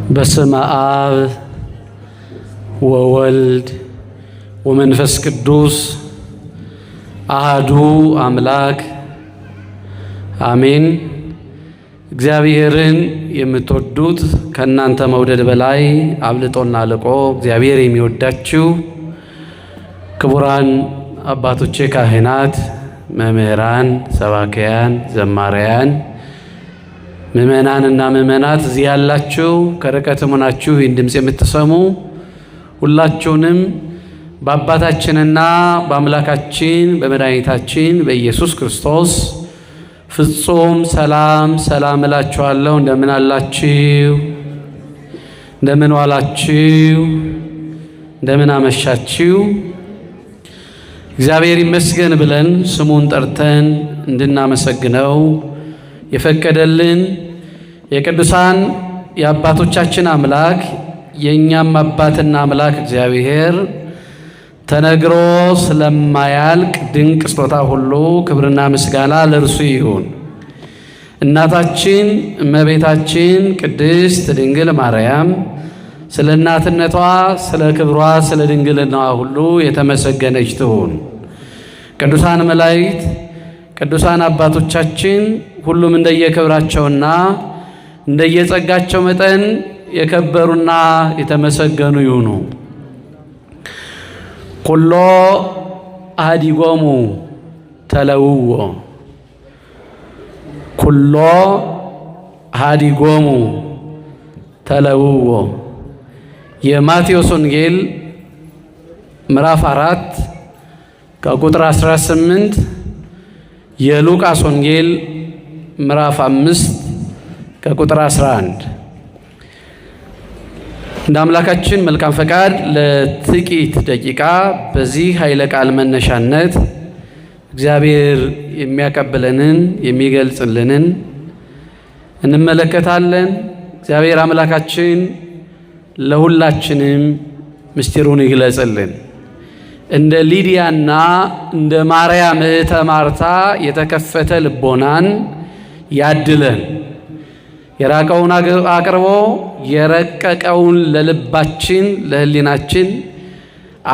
በስመ አብ ወወልድ ወመንፈስ ቅዱስ አሐዱ አምላክ አሜን። እግዚአብሔርን የምትወዱት ከእናንተ መውደድ በላይ አብልጦና ልቆ እግዚአብሔር የሚወዳችሁ ክቡራን አባቶቼ ካህናት፣ መምህራን፣ ሰባክያን፣ ዘማሪያን፣ ምእመናንና ምእመናት እዚህ ያላችሁ ከርቀትም ሆናችሁ ይህን ድምፅ የምትሰሙ ሁላችሁንም በአባታችንና በአምላካችን በመድኃኒታችን በኢየሱስ ክርስቶስ ፍጹም ሰላም እላችኋለሁ። እንደምን አላችሁ? እንደምን ዋላችሁ? እንደምን አመሻችሁ? እግዚአብሔር ይመስገን ብለን ስሙን ጠርተን እንድናመሰግነው የፈቀደልን የቅዱሳን የአባቶቻችን አምላክ የእኛም አባትና አምላክ እግዚአብሔር ተነግሮ ስለማያልቅ ድንቅ ስጦታ ሁሉ ክብርና ምስጋና ለእርሱ ይሁን። እናታችን እመቤታችን ቅድስት ድንግል ማርያም ስለ እናትነቷ፣ ስለ ክብሯ፣ ስለ ድንግልናዋ ሁሉ የተመሰገነች ትሁን። ቅዱሳን መላእክት፣ ቅዱሳን አባቶቻችን ሁሉም እንደየክብራቸውና እንደየጸጋቸው መጠን የከበሩና የተመሰገኑ ይሁኑ። ኩሎ አሐዲጎሙ ተለውዎ፣ ኩሎ አሐዲጎሙ ተለውዎ። የማቴዎስ ወንጌል ምዕራፍ 4 ከቁጥር 18፣ የሉቃስ ወንጌል ምዕራፍ 5 ከቁጥር 11። እንደ አምላካችን መልካም ፈቃድ ለጥቂት ደቂቃ በዚህ ኃይለ ቃል መነሻነት እግዚአብሔር የሚያቀብለንን የሚገልጽልንን እንመለከታለን። እግዚአብሔር አምላካችን ለሁላችንም ምስጢሩን ይግለጽልን። እንደ ሊዲያና እንደ ማርያም እህተ ማርታ የተከፈተ ልቦናን ያድለን። የራቀውን አቅርቦ የረቀቀውን ለልባችን ለሕሊናችን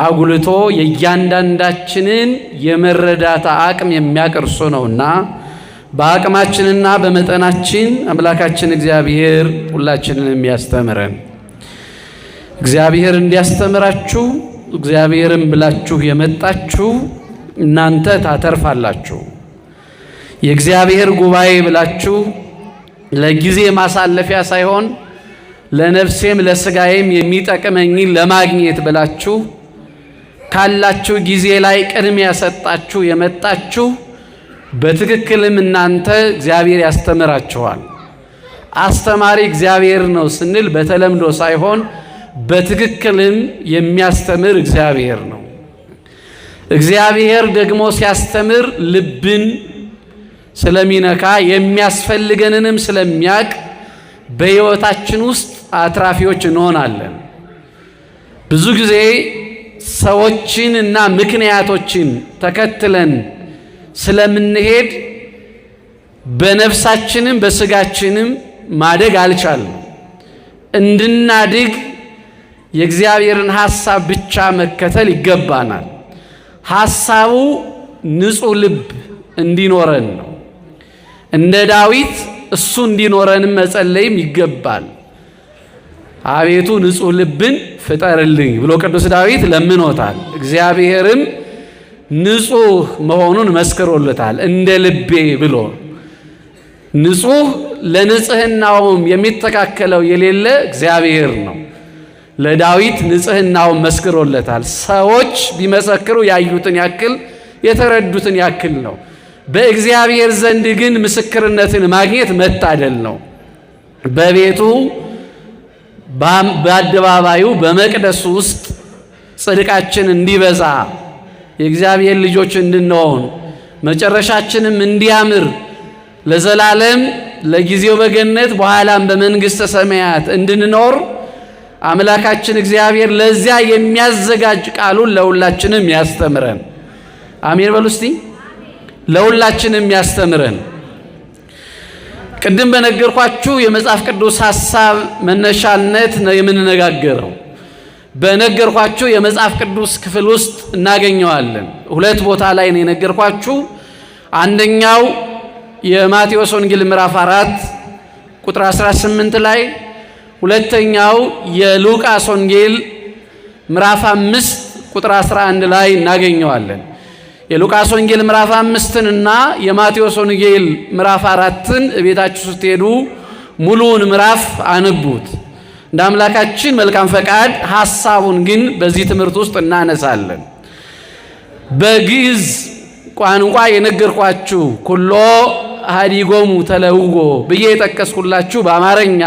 አጉልቶ የእያንዳንዳችንን የመረዳት አቅም የሚያቀርሱ ነውና በአቅማችንና በመጠናችን አምላካችን እግዚአብሔር ሁላችንንም ያስተምረን። እግዚአብሔር እንዲያስተምራችሁ እግዚአብሔርን ብላችሁ የመጣችሁ እናንተ ታተርፋላችሁ። የእግዚአብሔር ጉባኤ ብላችሁ ለጊዜ ማሳለፊያ ሳይሆን ለነፍሴም ለስጋዬም የሚጠቅመኝን ለማግኘት ብላችሁ ካላችሁ ጊዜ ላይ ቅድሚያ ሰጣችሁ የመጣችሁ በትክክልም እናንተ እግዚአብሔር ያስተምራችኋል። አስተማሪ እግዚአብሔር ነው ስንል በተለምዶ ሳይሆን በትክክልም የሚያስተምር እግዚአብሔር ነው። እግዚአብሔር ደግሞ ሲያስተምር ልብን ስለሚነካ የሚያስፈልገንንም ስለሚያውቅ በሕይወታችን ውስጥ አትራፊዎች እንሆናለን። ብዙ ጊዜ ሰዎችን እና ምክንያቶችን ተከትለን ስለምንሄድ በነፍሳችንም በስጋችንም ማደግ አልቻልንም። እንድናድግ የእግዚአብሔርን ሐሳብ ብቻ መከተል ይገባናል። ሐሳቡ ንጹሕ ልብ እንዲኖረን ነው። እንደ ዳዊት እሱ እንዲኖረንም መጸለይም ይገባል። አቤቱ ንጹሕ ልብን ፍጠርልኝ ብሎ ቅዱስ ዳዊት ለምኖታል። እግዚአብሔርም ንጹሕ መሆኑን መስክሮለታል። እንደ ልቤ ብሎ ንጹሕ ለንጽህናውም የሚተካከለው የሌለ እግዚአብሔር ነው። ለዳዊት ንጽህናውን መስክሮለታል። ሰዎች ቢመሰክሩ ያዩትን ያክል የተረዱትን ያክል ነው። በእግዚአብሔር ዘንድ ግን ምስክርነትን ማግኘት መታደል ነው። በቤቱ በአደባባዩ በመቅደሱ ውስጥ ጽድቃችን እንዲበዛ የእግዚአብሔር ልጆች እንድንሆን መጨረሻችንም እንዲያምር ለዘላለም ለጊዜው በገነት በኋላም በመንግሥተ ሰማያት እንድንኖር አምላካችን እግዚአብሔር ለዚያ የሚያዘጋጅ ቃሉን ለሁላችንም ያስተምረን። አሜን በሉ እስቲ። ለሁላችንም ያስተምረን። ቅድም በነገርኳችሁ የመጽሐፍ ቅዱስ ሐሳብ መነሻነት ነው የምንነጋገረው። በነገርኳችሁ የመጽሐፍ ቅዱስ ክፍል ውስጥ እናገኘዋለን። ሁለት ቦታ ላይ ነው የነገርኳችሁ። አንደኛው የማቴዎስ ወንጌል ምዕራፍ 4 ቁጥር 18 ላይ፣ ሁለተኛው የሉቃስ ወንጌል ምዕራፍ 5 ቁጥር 11 ላይ እናገኘዋለን። የሉቃስ ወንጌል ምዕራፍ 5ን እና የማቴዎስ ወንጌል ምዕራፍ 4ን ቤታችሁ ስትሄዱ ሙሉውን ምዕራፍ አንቡት። እንደ አምላካችን መልካም ፈቃድ ሐሳቡን ግን በዚህ ትምህርት ውስጥ እናነሳለን። በግዕዝ ቋንቋ የነገርኳችሁ ኩሎ ሀዲጎሙ ተለውጎ ብዬ የጠቀስኩላችሁ በአማርኛ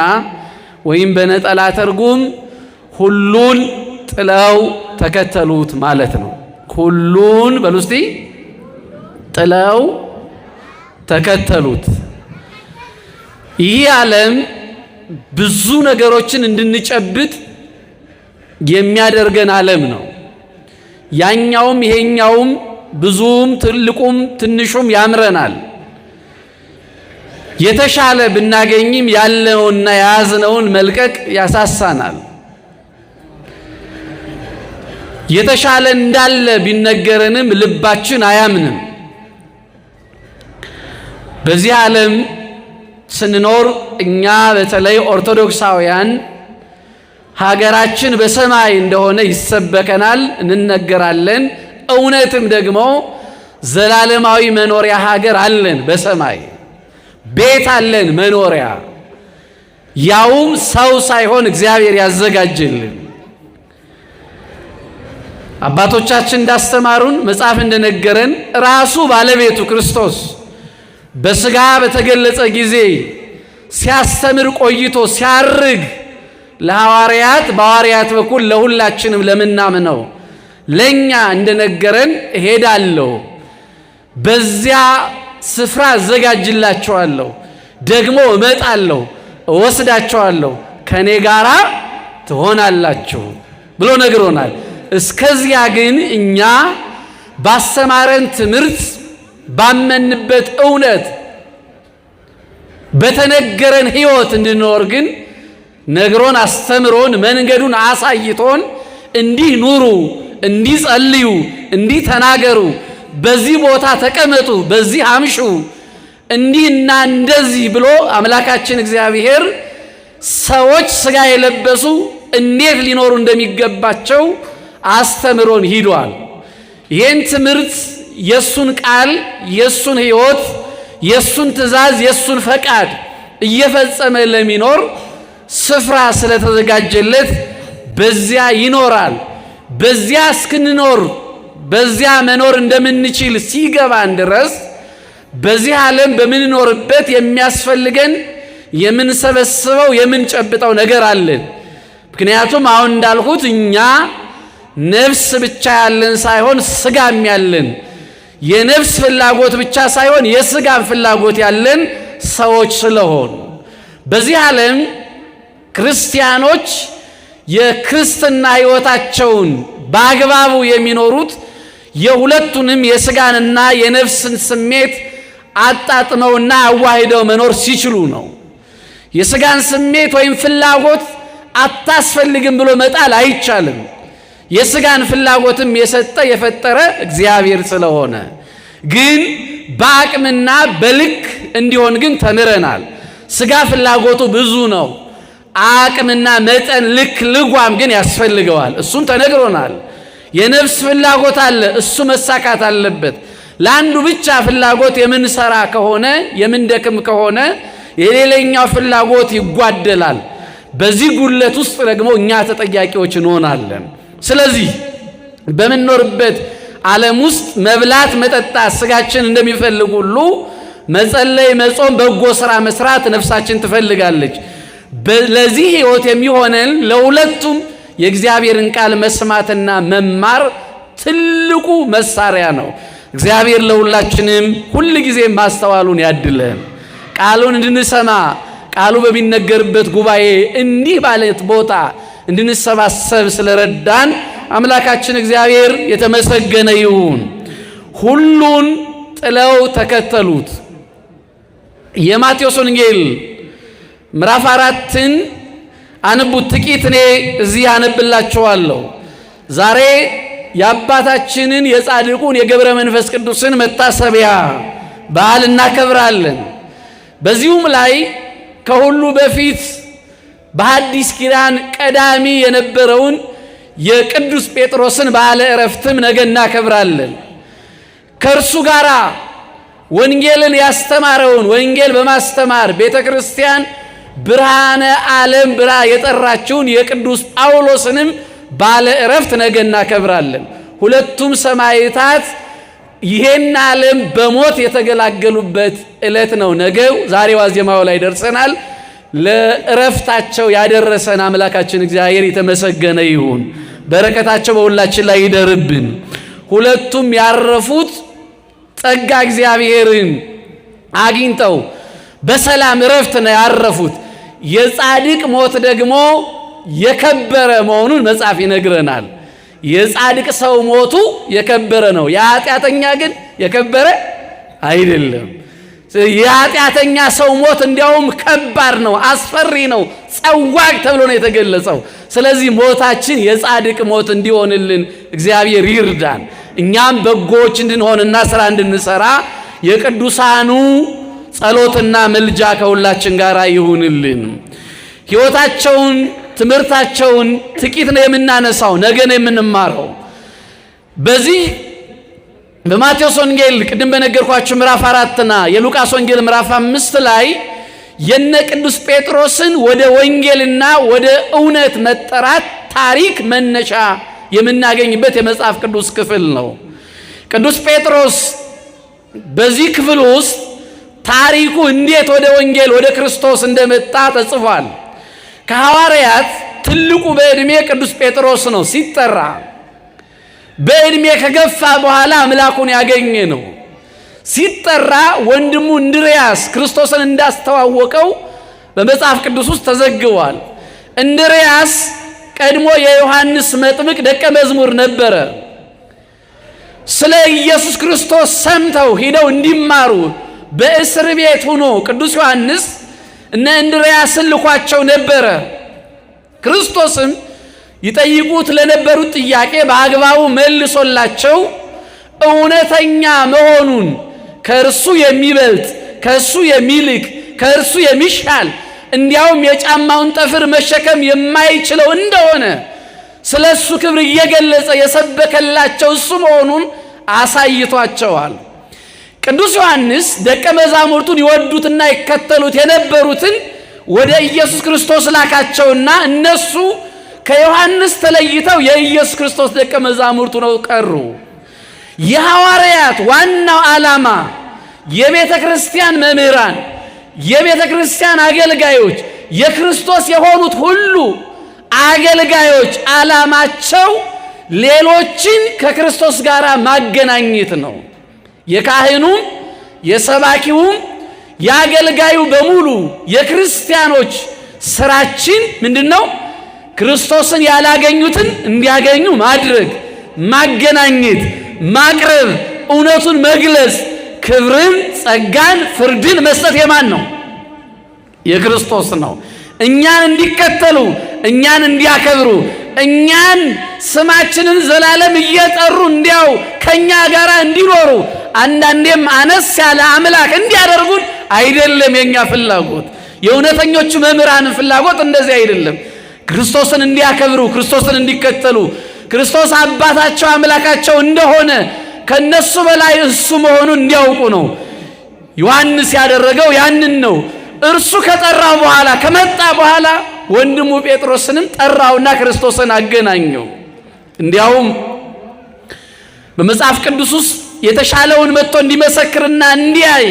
ወይም በነጠላ ትርጉም ሁሉን ጥለው ተከተሉት ማለት ነው። ሁሉን በሉ እስቲ ጥለው ተከተሉት። ይህ ዓለም ብዙ ነገሮችን እንድንጨብጥ የሚያደርገን ዓለም ነው። ያኛውም ይሄኛውም ብዙም ትልቁም ትንሹም ያምረናል። የተሻለ ብናገኝም ያለውና የያዝነውን መልቀቅ ያሳሳናል። የተሻለ እንዳለ ቢነገረንም ልባችን አያምንም። በዚህ ዓለም ስንኖር እኛ በተለይ ኦርቶዶክሳውያን ሀገራችን በሰማይ እንደሆነ ይሰበከናል፣ እንነገራለን። እውነትም ደግሞ ዘላለማዊ መኖሪያ ሀገር አለን፣ በሰማይ ቤት አለን፣ መኖሪያ ያውም ሰው ሳይሆን እግዚአብሔር ያዘጋጀልን። አባቶቻችን እንዳስተማሩን መጽሐፍ እንደነገረን ራሱ ባለቤቱ ክርስቶስ በሥጋ በተገለጸ ጊዜ ሲያስተምር ቆይቶ ሲያርግ ለሐዋርያት በሐዋርያት በኩል ለሁላችንም ለምናምነው ለኛ እንደነገረን እሄዳለሁ፣ በዚያ ስፍራ አዘጋጅላችኋለሁ፣ ደግሞ እመጣለሁ፣ እወስዳችኋለሁ፣ ከኔ ጋራ ትሆናላችሁ ብሎ ነግሮናል። እስከዚያ ግን እኛ ባስተማረን ትምህርት ባመንበት እውነት በተነገረን ሕይወት እንድንኖር ግን ነግሮን አስተምሮን መንገዱን አሳይቶን እንዲህ ኑሩ፣ እንዲህ ጸልዩ፣ እንዲህ ተናገሩ፣ በዚህ ቦታ ተቀመጡ፣ በዚህ አምሹ፣ እንዲህና እንደዚህ ብሎ አምላካችን እግዚአብሔር ሰዎች ሥጋ የለበሱ እንዴት ሊኖሩ እንደሚገባቸው አስተምሮን ሂዷል። ይህን ትምህርት የሱን ቃል የሱን ሕይወት የሱን ትእዛዝ የሱን ፈቃድ እየፈጸመ ለሚኖር ስፍራ ስለተዘጋጀለት በዚያ ይኖራል። በዚያ እስክንኖር በዚያ መኖር እንደምንችል ሲገባን ድረስ በዚህ ዓለም በምንኖርበት የሚያስፈልገን የምንሰበስበው የምንጨብጠው ነገር አለን። ምክንያቱም አሁን እንዳልኩት እኛ ነፍስ ብቻ ያለን ሳይሆን ሥጋም ያለን፣ የነፍስ ፍላጎት ብቻ ሳይሆን የሥጋም ፍላጎት ያለን ሰዎች ስለሆኑ በዚህ ዓለም ክርስቲያኖች የክርስትና ሕይወታቸውን በአግባቡ የሚኖሩት የሁለቱንም የሥጋንና የነፍስን ስሜት አጣጥመውና አዋሂደው መኖር ሲችሉ ነው። የሥጋን ስሜት ወይም ፍላጎት አታስፈልግም ብሎ መጣል አይቻልም። የሥጋን ፍላጎትም የሰጠ የፈጠረ እግዚአብሔር ስለሆነ ግን በአቅምና በልክ እንዲሆን ግን ተምረናል። ሥጋ ፍላጎቱ ብዙ ነው። አቅምና መጠን ልክ ልጓም ግን ያስፈልገዋል። እሱም ተነግሮናል። የነፍስ ፍላጎት አለ፣ እሱ መሳካት አለበት። ለአንዱ ብቻ ፍላጎት የምንሰራ ከሆነ የምንደክም ከሆነ የሌላኛው ፍላጎት ይጓደላል። በዚህ ጉድለት ውስጥ ደግሞ እኛ ተጠያቂዎች እንሆናለን። ስለዚህ በምንኖርበት ዓለም ውስጥ መብላት፣ መጠጣት ሥጋችን እንደሚፈልግ ሁሉ መጸለይ፣ መጾም፣ በጎ ሥራ መስራት ነፍሳችን ትፈልጋለች። ለዚህ ሕይወት የሚሆነን ለሁለቱም የእግዚአብሔርን ቃል መስማትና መማር ትልቁ መሳሪያ ነው። እግዚአብሔር ለሁላችንም ሁል ጊዜ ማስተዋሉን ያድለን። ቃሉን እንድንሰማ ቃሉ በሚነገርበት ጉባኤ እንዲህ ባለት ቦታ እንድንሰባሰብ ስለረዳን አምላካችን እግዚአብሔር የተመሰገነ ይሁን። ሁሉን ጥለው ተከተሉት። የማቴዎስ ወንጌል ምዕራፍ 4ን አንቡት። ጥቂት እኔ እዚህ አነብላችኋለሁ። ዛሬ የአባታችንን የጻድቁን የገብረ መንፈስ ቅዱስን መታሰቢያ በዓል እናከብራለን። በዚሁም ላይ ከሁሉ በፊት በሐዲስ ኪዳን ቀዳሚ የነበረውን የቅዱስ ጴጥሮስን በዓለ ዕረፍትም ነገ እናከብራለን። ከእርሱ ጋር ወንጌልን ያስተማረውን ወንጌል በማስተማር ቤተ ክርስቲያን ብርሃነ ዓለም ብላ የጠራችውን የቅዱስ ጳውሎስንም በዓለ ዕረፍት ነገ እናከብራለን። ሁለቱም ሰማዕታት ይሄን ዓለም በሞት የተገላገሉበት ዕለት ነው ነገው። ዛሬ ዋዜማው ላይ ደርሰናል። ለዕረፍታቸው ያደረሰን አምላካችን እግዚአብሔር የተመሰገነ ይሁን። በረከታቸው በሁላችን ላይ ይደርብን። ሁለቱም ያረፉት ጸጋ እግዚአብሔርን አግኝተው በሰላም ዕረፍት ነው ያረፉት። የጻድቅ ሞት ደግሞ የከበረ መሆኑን መጽሐፍ ይነግረናል። የጻድቅ ሰው ሞቱ የከበረ ነው፣ የኃጢአተኛ ግን የከበረ አይደለም። የኃጢአተኛ ሰው ሞት እንዲያውም ከባድ ነው፣ አስፈሪ ነው፣ ጸዋግ ተብሎ ነው የተገለጸው። ስለዚህ ሞታችን የጻድቅ ሞት እንዲሆንልን እግዚአብሔር ይርዳን። እኛም በጎዎች እንድንሆንና ስራ እንድንሰራ የቅዱሳኑ ጸሎትና ምልጃ ከሁላችን ጋር ይሁንልን። ሕይወታቸውን ትምህርታቸውን ጥቂት ነው የምናነሳው፣ ነገ ነው የምንማረው። በዚህ በማቴዎስ ወንጌል ቅድም በነገርኳችሁ ምዕራፍ 4ና የሉቃስ ወንጌል ምዕራፍ 5 ላይ የነ ቅዱስ ጴጥሮስን ወደ ወንጌልና ወደ እውነት መጠራት ታሪክ መነሻ የምናገኝበት የመጽሐፍ ቅዱስ ክፍል ነው። ቅዱስ ጴጥሮስ በዚህ ክፍል ውስጥ ታሪኩ እንዴት ወደ ወንጌል ወደ ክርስቶስ እንደመጣ ተጽፏል። ከሐዋርያት ትልቁ በዕድሜ ቅዱስ ጴጥሮስ ነው ሲጠራ። በዕድሜ ከገፋ በኋላ አምላኩን ያገኘ ነው ሲጠራ። ወንድሙ እንድርያስ ክርስቶስን እንዳስተዋወቀው በመጽሐፍ ቅዱስ ውስጥ ተዘግቧል። እንድርያስ ቀድሞ የዮሐንስ መጥምቅ ደቀ መዝሙር ነበረ። ስለ ኢየሱስ ክርስቶስ ሰምተው ሂደው እንዲማሩ በእስር ቤት ሆኖ ቅዱስ ዮሐንስ እነ እንድርያስን ልኳቸው ነበረ። ክርስቶስም ይጠይቁት ለነበሩት ጥያቄ በአግባቡ መልሶላቸው እውነተኛ መሆኑን ከእርሱ የሚበልጥ ከእሱ የሚልቅ ከእርሱ የሚሻል እንዲያውም የጫማውን ጠፍር መሸከም የማይችለው እንደሆነ ስለ እሱ ክብር እየገለጸ የሰበከላቸው እሱ መሆኑን አሳይቷቸዋል። ቅዱስ ዮሐንስ ደቀ መዛሙርቱን ይወዱትና ይከተሉት የነበሩትን ወደ ኢየሱስ ክርስቶስ ላካቸውና እነሱ ከዮሐንስ ተለይተው የኢየሱስ ክርስቶስ ደቀ መዛሙርቱ ነው ቀሩ። የሐዋርያት ዋናው ዓላማ የቤተ ክርስቲያን መምህራን፣ የቤተ ክርስቲያን አገልጋዮች፣ የክርስቶስ የሆኑት ሁሉ አገልጋዮች ዓላማቸው ሌሎችን ከክርስቶስ ጋር ማገናኘት ነው። የካህኑም የሰባኪውም የአገልጋዩ በሙሉ የክርስቲያኖች ስራችን ምንድነው? ክርስቶስን ያላገኙትን እንዲያገኙ ማድረግ፣ ማገናኘት፣ ማቅረብ፣ እውነቱን መግለጽ፣ ክብርን፣ ጸጋን፣ ፍርድን መስጠት የማን ነው? የክርስቶስ ነው። እኛን እንዲከተሉ፣ እኛን እንዲያከብሩ፣ እኛን ስማችንን ዘላለም እየጠሩ እንዲያው ከኛ ጋር እንዲኖሩ አንዳንዴም አነስ ያለ አምላክ እንዲያደርጉን አይደለም የኛ ፍላጎት። የእውነተኞቹ መምህራን ፍላጎት እንደዚህ አይደለም። ክርስቶስን እንዲያከብሩ፣ ክርስቶስን እንዲከተሉ፣ ክርስቶስ አባታቸው አምላካቸው እንደሆነ ከነሱ በላይ እሱ መሆኑን እንዲያውቁ ነው። ዮሐንስ ያደረገው ያንን ነው። እርሱ ከጠራው በኋላ ከመጣ በኋላ ወንድሙ ጴጥሮስንም ጠራውና ክርስቶስን አገናኘው። እንዲያውም በመጽሐፍ ቅዱስ ውስጥ የተሻለውን መጥቶ እንዲመሰክርና እንዲያይ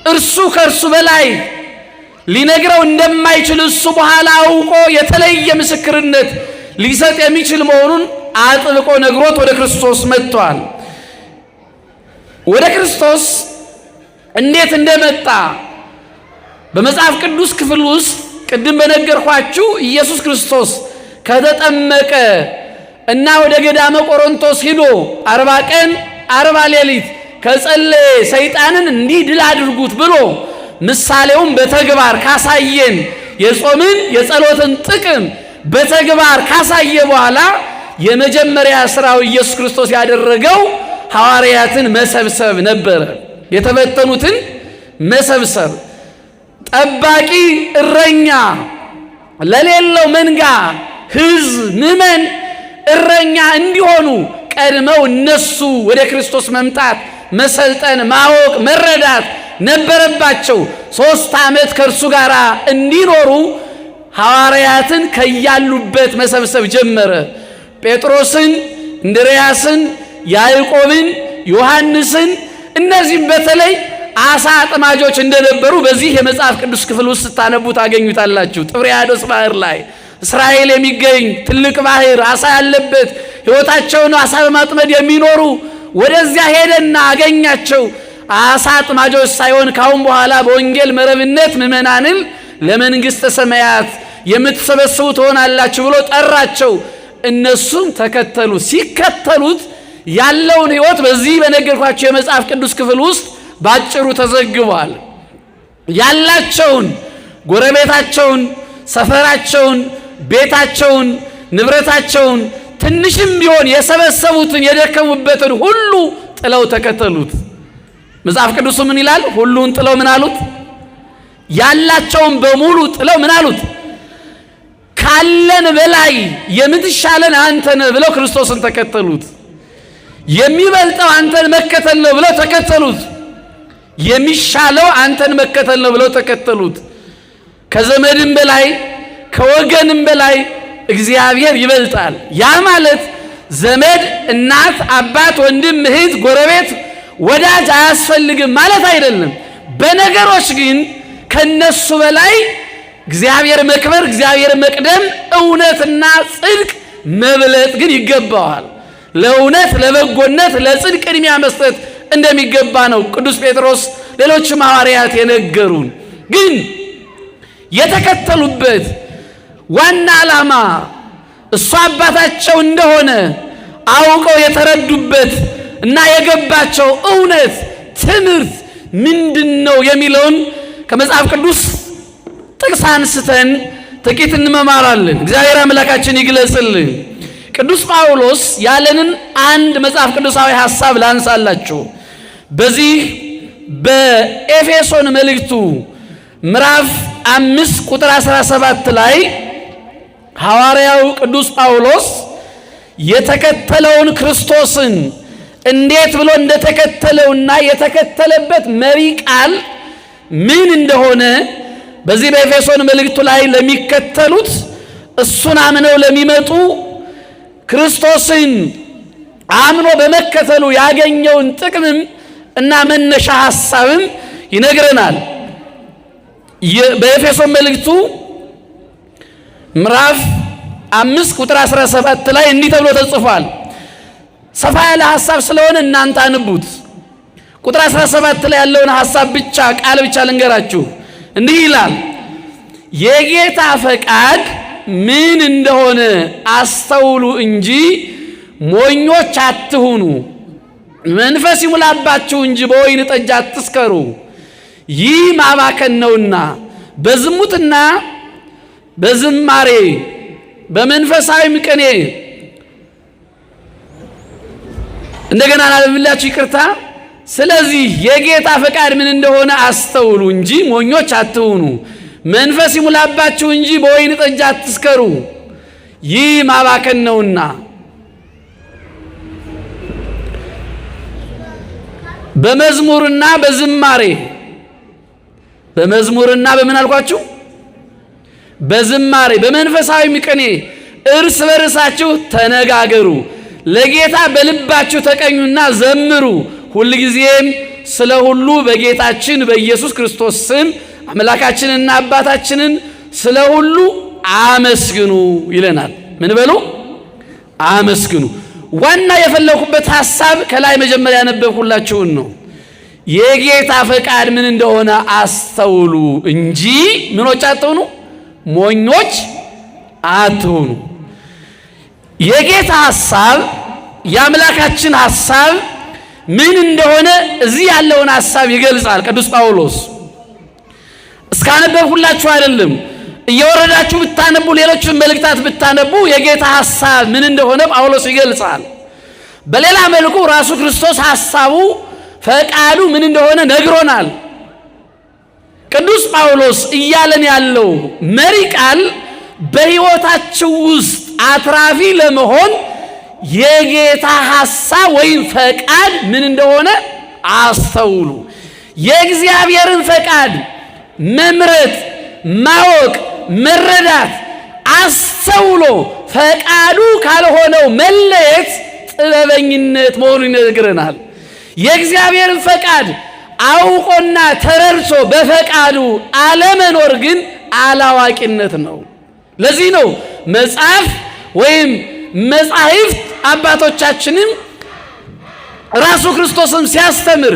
እርሱ ከእርሱ በላይ ሊነግረው እንደማይችል እሱ በኋላ አውቆ የተለየ ምስክርነት ሊሰጥ የሚችል መሆኑን አጥብቆ ነግሮት ወደ ክርስቶስ መጥቷል። ወደ ክርስቶስ እንዴት እንደመጣ በመጽሐፍ ቅዱስ ክፍል ውስጥ ቅድም በነገርኳችሁ ኢየሱስ ክርስቶስ ከተጠመቀ እና ወደ ገዳመ ቆሮንቶስ ሂዶ 40 ቀን 40 ሌሊት ከጸለየ ሰይጣንን እንዲህ ድል አድርጉት ብሎ ምሳሌውን በተግባር ካሳየን የጾምን የጸሎትን ጥቅም በተግባር ካሳየ በኋላ የመጀመሪያ ስራው ኢየሱስ ክርስቶስ ያደረገው ሐዋርያትን መሰብሰብ ነበረ። የተበተኑትን መሰብሰብ፣ ጠባቂ እረኛ ለሌለው መንጋ ሕዝብ ምዕመን እረኛ እንዲሆኑ ቀድመው እነሱ ወደ ክርስቶስ መምጣት፣ መሰልጠን፣ ማወቅ፣ መረዳት ነበረባቸው። 3 ዓመት ከእርሱ ጋር እንዲኖሩ ሐዋርያትን ከያሉበት መሰብሰብ ጀመረ። ጴጥሮስን፣ እንድርያስን፣ ያዕቆብን፣ ዮሐንስን እነዚህም በተለይ አሳ አጥማጆች እንደነበሩ በዚህ የመጽሐፍ ቅዱስ ክፍል ውስጥ ስታነቡ ታገኙታላችሁ። ጥብርያዶስ ባህር ላይ እስራኤል የሚገኝ ትልቅ ባህር አሳ ያለበት ሕይወታቸውን አሳ በማጥመድ የሚኖሩ ወደዚያ ሄደና አገኛቸው። አሳ አጥማጆች ሳይሆን ካሁን በኋላ በወንጌል መረብነት ምዕመናንን ለመንግሥተ ሰማያት የምትሰበስቡ ትሆናላችሁ ብሎ ጠራቸው። እነሱም ተከተሉ። ሲከተሉት ያለውን ሕይወት በዚህ በነገርኳቸው የመጽሐፍ ቅዱስ ክፍል ውስጥ ባጭሩ ተዘግቧል። ያላቸውን፣ ጎረቤታቸውን፣ ሰፈራቸውን፣ ቤታቸውን፣ ንብረታቸውን ትንሽም ቢሆን የሰበሰቡትን የደከሙበትን ሁሉ ጥለው ተከተሉት። መጽሐፍ ቅዱሱ ምን ይላል? ሁሉን ጥለው ምን አሉት? ያላቸውን በሙሉ ጥለው ምን አሉት? ካለን በላይ የምትሻለን አንተ ነህ ብለው ክርስቶስን ተከተሉት። የሚበልጠው አንተን መከተል ነው ብለው ተከተሉት። የሚሻለው አንተን መከተል ነው ብለው ተከተሉት። ከዘመድም በላይ ከወገንም በላይ እግዚአብሔር ይበልጣል። ያ ማለት ዘመድ፣ እናት፣ አባት፣ ወንድም፣ እህት፣ ጎረቤት፣ ወዳጅ አያስፈልግም ማለት አይደለም። በነገሮች ግን ከነሱ በላይ እግዚአብሔር መክበር፣ እግዚአብሔር መቅደም፣ እውነትና ጽድቅ መብለጥ ግን ይገባዋል። ለእውነት፣ ለበጎነት፣ ለጽድቅ ቅድሚያ መስጠት እንደሚገባ ነው ቅዱስ ጴጥሮስ፣ ሌሎችም ሐዋርያት የነገሩን። ግን የተከተሉበት ዋና ዓላማ እሱ አባታቸው እንደሆነ አውቀው የተረዱበት እና የገባቸው እውነት ትምህርት ምንድን ነው የሚለውን ከመጽሐፍ ቅዱስ ጥቅስ አንስተን ጥቂት እንመማራለን። እግዚአብሔር አምላካችን ይግለጽልን። ቅዱስ ጳውሎስ ያለንን አንድ መጽሐፍ ቅዱሳዊ ሐሳብ ላንሳላችሁ። በዚህ በኤፌሶን መልእክቱ ምዕራፍ 5 ቁጥር 17 ላይ ሐዋርያው ቅዱስ ጳውሎስ የተከተለውን ክርስቶስን እንዴት ብሎ እንደተከተለውና የተከተለበት መሪ ቃል ምን እንደሆነ በዚህ በኤፌሶን መልእክቱ ላይ ለሚከተሉት እሱን አምነው ለሚመጡ ክርስቶስን አምኖ በመከተሉ ያገኘውን ጥቅምም እና መነሻ ሐሳብም ይነግረናል። በኤፌሶን መልእክቱ ምዕራፍ 5 ቁጥር 17 ላይ እንዲህ ተብሎ ተጽፏል። ሰፋ ያለ ሐሳብ ስለሆነ እናንተ አንቡት። ቁጥር 17 ላይ ያለውን ሐሳብ ብቻ ቃል ብቻ ልንገራችሁ። እንዲህ ይላል፣ የጌታ ፈቃድ ምን እንደሆነ አስተውሉ እንጂ ሞኞች አትሁኑ፣ መንፈስ ይሙላባችሁ እንጂ በወይን ጠጅ አትስከሩ፣ ይህ ማባከን ነውና፣ በዝሙትና በዝማሬ በመንፈሳዊም ቅኔ እንደገና ላልብላችሁ ይቅርታ። ስለዚህ የጌታ ፈቃድ ምን እንደሆነ አስተውሉ እንጂ ሞኞች አትሁኑ፣ መንፈስ ይሙላባችሁ እንጂ በወይን ጠጅ አትስከሩ፣ ይህ ማባከን ነውና። በመዝሙርና በዝማሬ በመዝሙርና በምን አልኳችሁ? በዝማሬ በመንፈሳዊ ቅኔ እርስ በርሳችሁ ተነጋገሩ፣ ለጌታ በልባችሁ ተቀኙና ዘምሩ፣ ሁልጊዜም ስለ ሁሉ በጌታችን በኢየሱስ ክርስቶስ ስም አምላካችንና አባታችንን ስለ ሁሉ አመስግኑ ይለናል። ምን በሉ? አመስግኑ። ዋና የፈለኩበት ሐሳብ ከላይ መጀመሪያ ያነበብኩላችሁን ነው። የጌታ ፈቃድ ምን እንደሆነ አስተውሉ እንጂ ምኖች አትሁኑ፣ ሞኞች አትሁኑ። የጌታ ሐሳብ፣ የአምላካችን ሐሳብ ምን እንደሆነ እዚህ ያለውን ሐሳብ ይገልጻል ቅዱስ ጳውሎስ። እስካነበብኩላችሁ አይደለም እየወረዳችሁ ብታነቡ ሌሎችን መልእክታት ብታነቡ የጌታ ሐሳብ ምን እንደሆነ ጳውሎስ ይገልጻል። በሌላ መልኩ ራሱ ክርስቶስ ሐሳቡ ፈቃዱ ምን እንደሆነ ነግሮናል። ቅዱስ ጳውሎስ እያለን ያለው መሪ ቃል በሕይወታችሁ ውስጥ አትራፊ ለመሆን የጌታ ሐሳብ ወይም ፈቃድ ምን እንደሆነ አስተውሉ። የእግዚአብሔርን ፈቃድ መምረጥ፣ ማወቅ፣ መረዳት አስተውሎ ፈቃዱ ካልሆነው መለየት ጥበበኝነት መሆኑን ይነግረናል። የእግዚአብሔርን ፈቃድ አውቆና ተረድቶ በፈቃዱ አለመኖር ግን አላዋቂነት ነው። ለዚህ ነው መጽሐፍ ወይም መጻሕፍት አባቶቻችንም ራሱ ክርስቶስም ሲያስተምር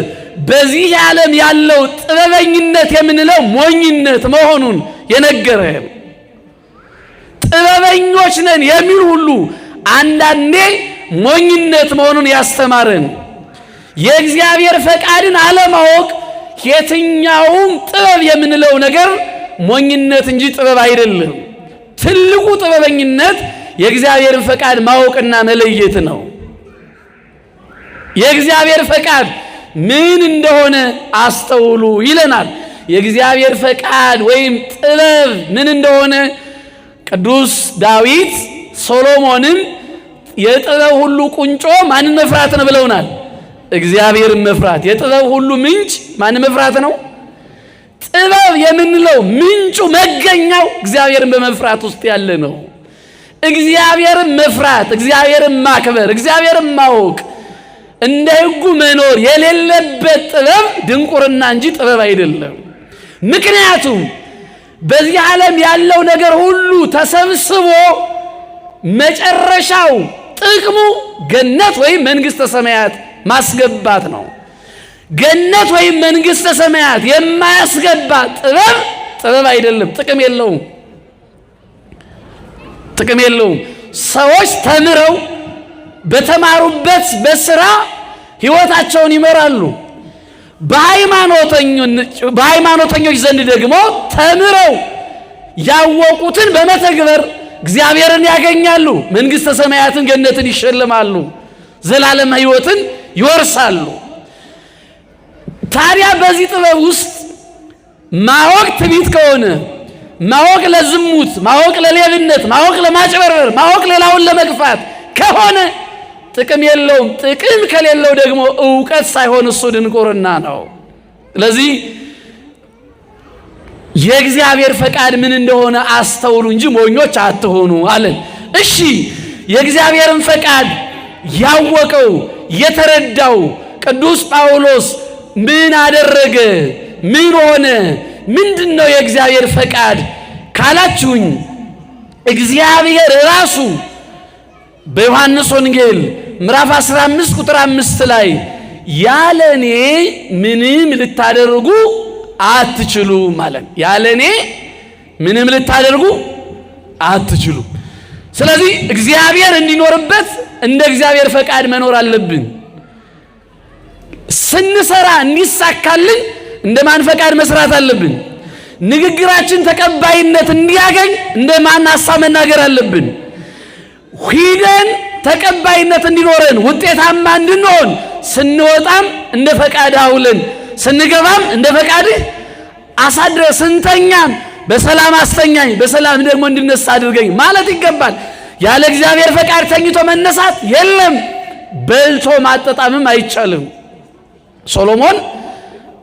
በዚህ ዓለም ያለው ጥበበኝነት የምንለው ሞኝነት መሆኑን የነገረን። ጥበበኞች ነን የሚል ሁሉ አንዳንዴ ሞኝነት መሆኑን ያስተማረን። የእግዚአብሔር ፈቃድን አለማወቅ የትኛውም ጥበብ የምንለው ነገር ሞኝነት እንጂ ጥበብ አይደለም። ትልቁ ጥበበኝነት የእግዚአብሔርን ፈቃድ ማወቅና መለየት ነው። የእግዚአብሔር ፈቃድ ምን እንደሆነ አስተውሉ ይለናል። የእግዚአብሔር ፈቃድ ወይም ጥበብ ምን እንደሆነ ቅዱስ ዳዊት ሶሎሞንም የጥበብ ሁሉ ቁንጮ ማንን መፍራት ነው ብለውናል? እግዚአብሔርን መፍራት። የጥበብ ሁሉ ምንጭ ማንን መፍራት ነው? ጥበብ የምንለው ምንጩ መገኛው እግዚአብሔርን በመፍራት ውስጥ ያለ ነው። እግዚአብሔርን መፍራት፣ እግዚአብሔርን ማክበር፣ እግዚአብሔርን ማወቅ፣ እንደ ሕጉ መኖር የሌለበት ጥበብ ድንቁርና እንጂ ጥበብ አይደለም። ምክንያቱም በዚህ ዓለም ያለው ነገር ሁሉ ተሰብስቦ መጨረሻው ጥቅሙ ገነት ወይም መንግሥተ ሰማያት ማስገባት ነው። ገነት ወይም መንግሥተ ሰማያት የማያስገባ ጥበብ አይደለም፣ ጥቅም የለውም። ጥቅም የለውም። ሰዎች ተምረው በተማሩበት በስራ ሕይወታቸውን ይመራሉ። በሃይማኖተኞች ዘንድ ደግሞ ተምረው ያወቁትን በመተግበር እግዚአብሔርን ያገኛሉ፣ መንግሥተ ሰማያትን ገነትን ይሸልማሉ፣ ዘላለም ሕይወትን ይወርሳሉ። ታዲያ በዚህ ጥበብ ውስጥ ማወቅ ትዕቢት ከሆነ፣ ማወቅ ለዝሙት፣ ማወቅ ለሌብነት፣ ማወቅ ለማጭበርበር፣ ማወቅ ሌላውን ለመግፋት ከሆነ ጥቅም የለውም። ጥቅም ከሌለው ደግሞ ዕውቀት ሳይሆን እሱ ድንቁርና ነው። ስለዚህ የእግዚአብሔር ፈቃድ ምን እንደሆነ አስተውሉ እንጂ ሞኞች አትሆኑ አለን። እሺ፣ የእግዚአብሔርን ፈቃድ ያወቀው የተረዳው ቅዱስ ጳውሎስ ምን አደረገ? ምን ሆነ? ምንድነው የእግዚአብሔር ፈቃድ ካላችሁኝ፣ እግዚአብሔር ራሱ በዮሐንስ ወንጌል ምዕራፍ 15 ቁጥር 5 ላይ ያለኔ ምንም ልታደርጉ አትችሉም ማለት። ያለኔ ምንም ልታደርጉ አትችሉም። ስለዚህ እግዚአብሔር እንዲኖርበት እንደ እግዚአብሔር ፈቃድ መኖር አለብን። ስንሰራ እንዲሳካልን እንደማን ፈቃድ መስራት አለብን። ንግግራችን ተቀባይነት እንዲያገኝ እንደማን ሐሳብ መናገር አለብን። ሂደን ተቀባይነት እንዲኖረን ውጤታማ እንድንሆን ስንወጣም እንደ ፈቃድ አውለን ስንገባም እንደ ፈቃድህ አሳድረ ስንተኛም በሰላም አስተኛኝ በሰላም ደግሞ እንድነሳ አድርገኝ ማለት ይገባል። ያለ እግዚአብሔር ፈቃድ ተኝቶ መነሳት የለም። በልቶ ማጠጣምም አይቻልም። ሶሎሞን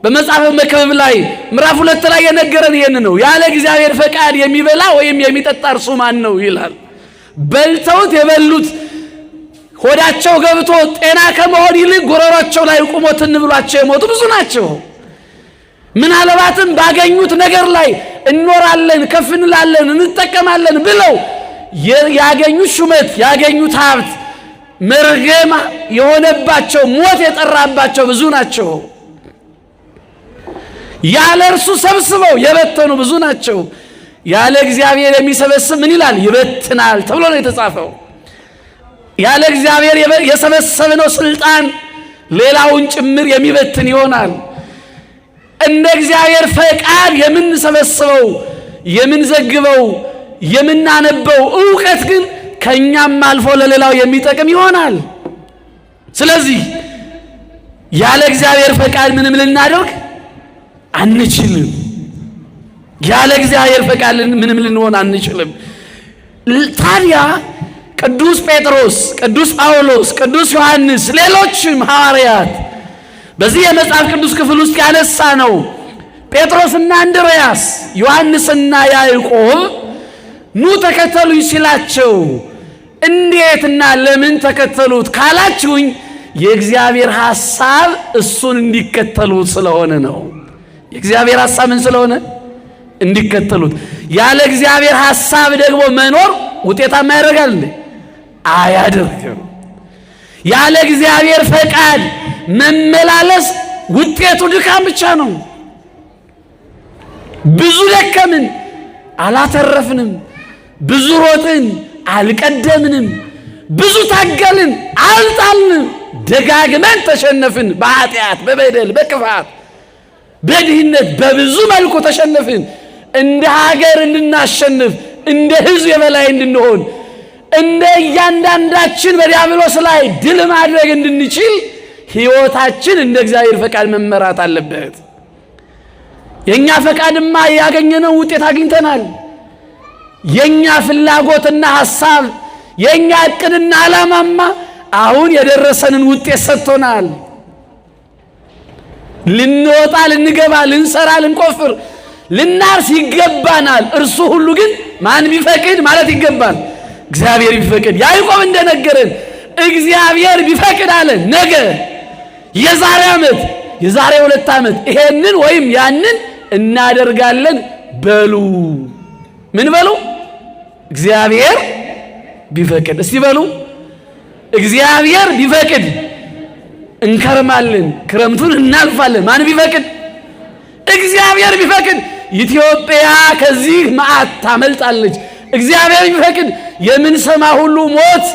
በመጽሐፈ መክብብ ላይ ምዕራፍ 2 ላይ የነገረን ይሄን ነው። ያለ እግዚአብሔር ፈቃድ የሚበላ ወይም የሚጠጣ እርሱ ማን ነው ይላል። በልተውት የበሉት ሆዳቸው ገብቶ ጤና ከመሆን ይልቅ ጉሮሯቸው ላይ ቁሞ ትን ብሏቸው የሞቱ ብዙ ናቸው። ምናልባትም ባገኙት ነገር ላይ እንኖራለን፣ ከፍ እንላለን፣ እንጠቀማለን ብለው ያገኙት ሹመት ያገኙት ሀብት መርገም የሆነባቸው ሞት የጠራባቸው ብዙ ናቸው። ያለ እርሱ ሰብስበው የበተኑ ብዙ ናቸው። ያለ እግዚአብሔር የሚሰበስብ ምን ይላል? ይበትናል ተብሎ ነው የተጻፈው። ያለ እግዚአብሔር የሰበሰብነው ስልጣን ሌላውን ጭምር የሚበትን ይሆናል። እንደ እግዚአብሔር ፈቃድ የምንሰበስበው የምንዘግበው የምናነበው ዕውቀት ግን ከኛም አልፎ ለሌላው የሚጠቅም ይሆናል። ስለዚህ ያለ እግዚአብሔር ፈቃድ ምንም ልናደርግ አንችልም። ያለ እግዚአብሔር ፈቃድ ምንም ልንሆን አንችልም። ታዲያ ቅዱስ ጴጥሮስ፣ ቅዱስ ጳውሎስ፣ ቅዱስ ዮሐንስ፣ ሌሎችም ሐዋርያት በዚህ የመጽሐፍ ቅዱስ ክፍል ውስጥ ያነሳ ነው። ጴጥሮስና እንድርያስ፣ ዮሐንስና ያዕቆብ ኑ ተከተሉኝ ሲላቸው እንዴትና ለምን ተከተሉት ካላችሁኝ የእግዚአብሔር ሐሳብ እሱን እንዲከተሉት ስለሆነ ነው። የእግዚአብሔር ሐሳብ ምን ስለሆነ እንዲከተሉት። ያለ እግዚአብሔር ሐሳብ ደግሞ መኖር ውጤታማ ያደርጋል እንዴ? አያደርግም። ያለ እግዚአብሔር ፈቃድ መመላለስ ውጤቱ ድካም ብቻ ነው። ብዙ ደከምን አላተረፍንም፣ ብዙ ሮጥን አልቀደምንም፣ ብዙ ታገልን አልጣልንም፣ ደጋግመን ተሸነፍን። በኃጢአት፣ በበደል፣ በክፋት፣ በድህነት በብዙ መልኩ ተሸነፍን። እንደ ሀገር እንድናሸንፍ፣ እንደ ሕዝብ የበላይ እንድንሆን፣ እንደ እያንዳንዳችን በዲያብሎስ ላይ ድል ማድረግ እንድንችል ሕይወታችን እንደ እግዚአብሔር ፈቃድ መመራት አለበት። የኛ ፈቃድማ ያገኘነው ውጤት አግኝተናል። የኛ ፍላጎትና ሐሳብ የኛ ዕቅድና ዓላማማ አሁን የደረሰንን ውጤት ሰጥቶናል። ልንወጣ፣ ልንገባ፣ ልንሰራ፣ ልንቆፍር፣ ልናርስ ይገባናል። እርሱ ሁሉ ግን ማን ቢፈቅድ ማለት ይገባል? እግዚአብሔር ቢፈቅድ። ያዕቆብ እንደነገረን እግዚአብሔር ቢፈቅድ አለ ነገ፣ የዛሬ ዓመት፣ የዛሬ 2 ዓመት ይሄንን ወይም ያንን እናደርጋለን በሉ። ምን በሉ? እግዚአብሔር ቢፈቅድ። እስቲ በሉ እግዚአብሔር ቢፈቅድ እንከርማለን፣ ክረምቱን እናልፋለን። ማን ቢፈቅድ? እግዚአብሔር ቢፈቅድ ኢትዮጵያ ከዚህ መዓት ታመልጣለች። እግዚአብሔር ቢፈቅድ የምንሰማ ሁሉ ሞት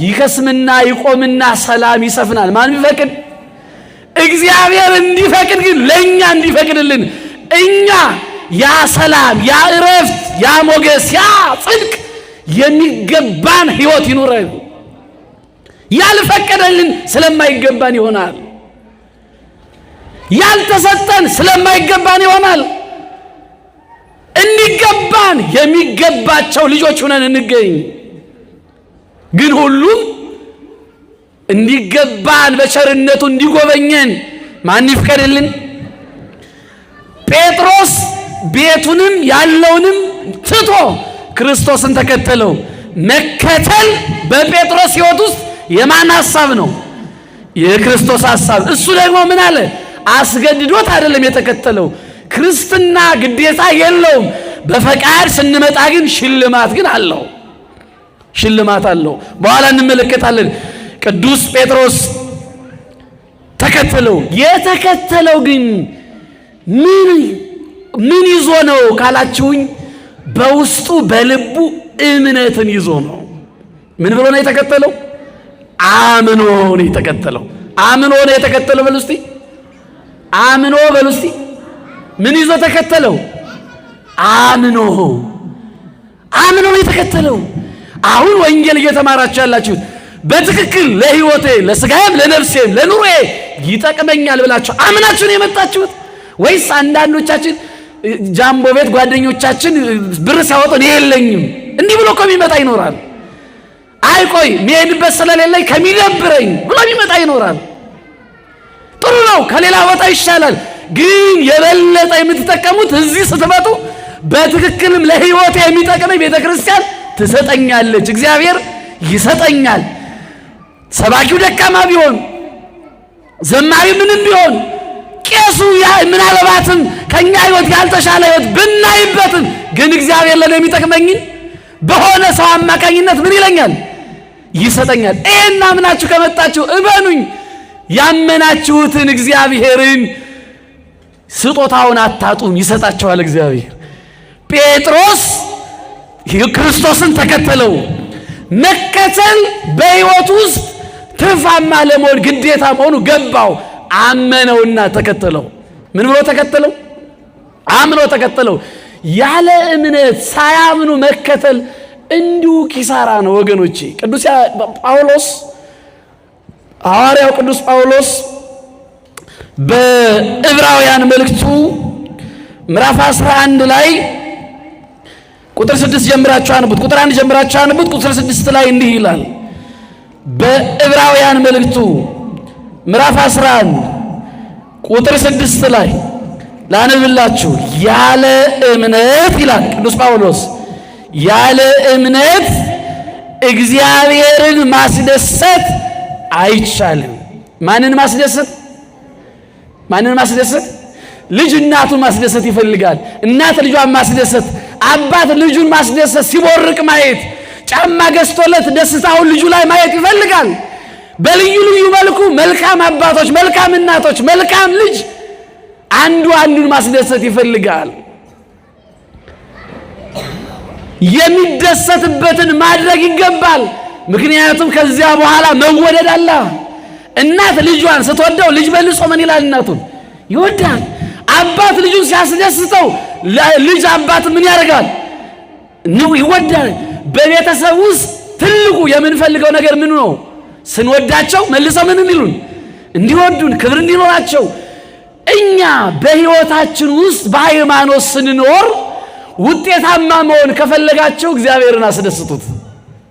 ይከስምና ይቆምና ሰላም ይሰፍናል። ማን ቢፈቅድ? እግዚአብሔር እንዲፈቅድ ግን ለኛ እንዲፈቅድልን እኛ ያ ሰላም፣ ያ እረፍት፣ ያ ሞገስ፣ ያ ጽድቅ የሚገባን ሕይወት ይኑረን። ያልፈቀደልን ስለማይገባን ይሆናል። ያልተሰጠን ስለማይገባን ይሆናል። እንዲገባን የሚገባቸው ልጆች ሆነን እንገኝ። ግን ሁሉም እንዲገባን በቸርነቱ እንዲጎበኘን ማን ይፍቀድልን? ጴጥሮስ ቤቱንም ያለውንም ትቶ ክርስቶስን ተከተለው። መከተል በጴጥሮስ ሕይወት ውስጥ የማን ሐሳብ ነው? የክርስቶስ ሐሳብ። እሱ ደግሞ ምን አለ? አስገድዶት አይደለም የተከተለው። ክርስትና ግዴታ የለውም። በፈቃድ ስንመጣ ግን ሽልማት ግን አለው። ሽልማት አለው። በኋላ እንመለከታለን። ቅዱስ ጴጥሮስ ተከተለው። የተከተለው ግን ምን ይዞ ነው ካላችሁኝ፣ በውስጡ በልቡ እምነትን ይዞ ነው። ምን ብሎ ነው የተከተለው? አምኖ ነው የተከተለው። አምኖ ነው የተከተለው። በሉ እስቲ አምኖ በሉ እስቲ። ምን ይዞ ተከተለው? አምኖ ነው የተከተለው። አሁን ወንጌል እየተማራችሁ ያላችሁት በትክክል ለሕይወቴ፣ ለሥጋዬም፣ ለነፍሴም፣ ለኑሮዬ ይጠቅመኛል ብላችሁ አምናችሁ ነው የመጣችሁት? ወይስ አንዳንዶቻችን ጃምቦ ቤት ጓደኞቻችን ብር ሲያወጡ እኔ የለኝም እንዲህ ብሎ እኮ የሚመጣ ይኖራል። አይ ቆይ መሄድበት ስለሌለኝ ከሚደብረኝ ብሎ የሚመጣ ይኖራል። ጥሩ ነው፣ ከሌላ ቦታ ይሻላል። ግን የበለጠ የምትጠቀሙት እዚህ ስትመጡ በትክክልም ለሕይወቴ የሚጠቅመኝ ቤተ ክርስቲያን ትሰጠኛለች፣ እግዚአብሔር ይሰጠኛል። ሰባኪው ደካማ ቢሆን፣ ዘማሪ ምንም ቢሆን፣ ቄሱ ምናልባትም ከኛ ሕይወት ያልተሻለ ሕይወት ብናይበትም ግን እግዚአብሔር ለኔ የሚጠቅመኝን በሆነ ሰው አማካኝነት ምን ይለኛል? ይሰጠኛል። ይሄን አምናችሁ ከመጣችሁ እመኑኝ፣ ያመናችሁትን እግዚአብሔርን ስጦታውን አታጡም፣ ይሰጣቸዋል እግዚአብሔር። ጴጥሮስ ክርስቶስን ተከተለው። መከተል በሕይወት ውስጥ ትርፋማ ለመሆን ግዴታ መሆኑ ገባው። አመነውና ተከተለው። ምን ብሎ ተከተለው? አምኖ ተከተለው። ያለ እምነት ሳያምኑ መከተል እንዲሁ ኪሳራ ነው ወገኖቼ። ቅዱስ ጳውሎስ ሐዋርያው ቅዱስ ጳውሎስ በዕብራውያን መልእክቱ ምዕራፍ 11 ላይ ቁጥር 6 ጀምራችሁ አንብቡት። ቁጥር 1 ጀምራችሁ አንብቡት። ቁጥር 6 ላይ እንዲህ ይላል። በዕብራውያን መልእክቱ ምዕራፍ 11 ቁጥር 6 ላይ ላንብላችሁ። ያለ እምነት ይላል ቅዱስ ጳውሎስ፣ ያለ እምነት እግዚአብሔርን ማስደሰት አይቻልም። ማንን ማስደሰት? ማንን ማስደሰት? ልጅ እናቱን ማስደሰት ይፈልጋል። እናት ልጇን ማስደሰት፣ አባት ልጁን ማስደሰት፣ ሲቦርቅ ማየት፣ ጫማ ገዝቶለት ደስታውን ልጁ ላይ ማየት ይፈልጋል። በልዩ ልዩ መልኩ መልካም አባቶች፣ መልካም እናቶች፣ መልካም ልጅ አንዱ አንዱን ማስደሰት ይፈልጋል። የሚደሰትበትን ማድረግ ይገባል። ምክንያቱም ከዚያ በኋላ መወደድ አለ። እናት ልጇን ስትወደው ልጅ መልሶ ምን ይላል? እናቱን ይወዳል። አባት ልጁን ሲያስደስተው ልጅ አባት ምን ያደርጋል? ይወዳል። በቤተሰብ ውስጥ ትልቁ የምንፈልገው ነገር ምን ነው? ስንወዳቸው መልሰው ምን እንዲሉን? እንዲወዱን፣ ክብር እንዲኖራቸው። እኛ በሕይወታችን ውስጥ በሃይማኖት ስንኖር ውጤታማ መሆን ከፈለጋቸው እግዚአብሔርን አስደስቱት።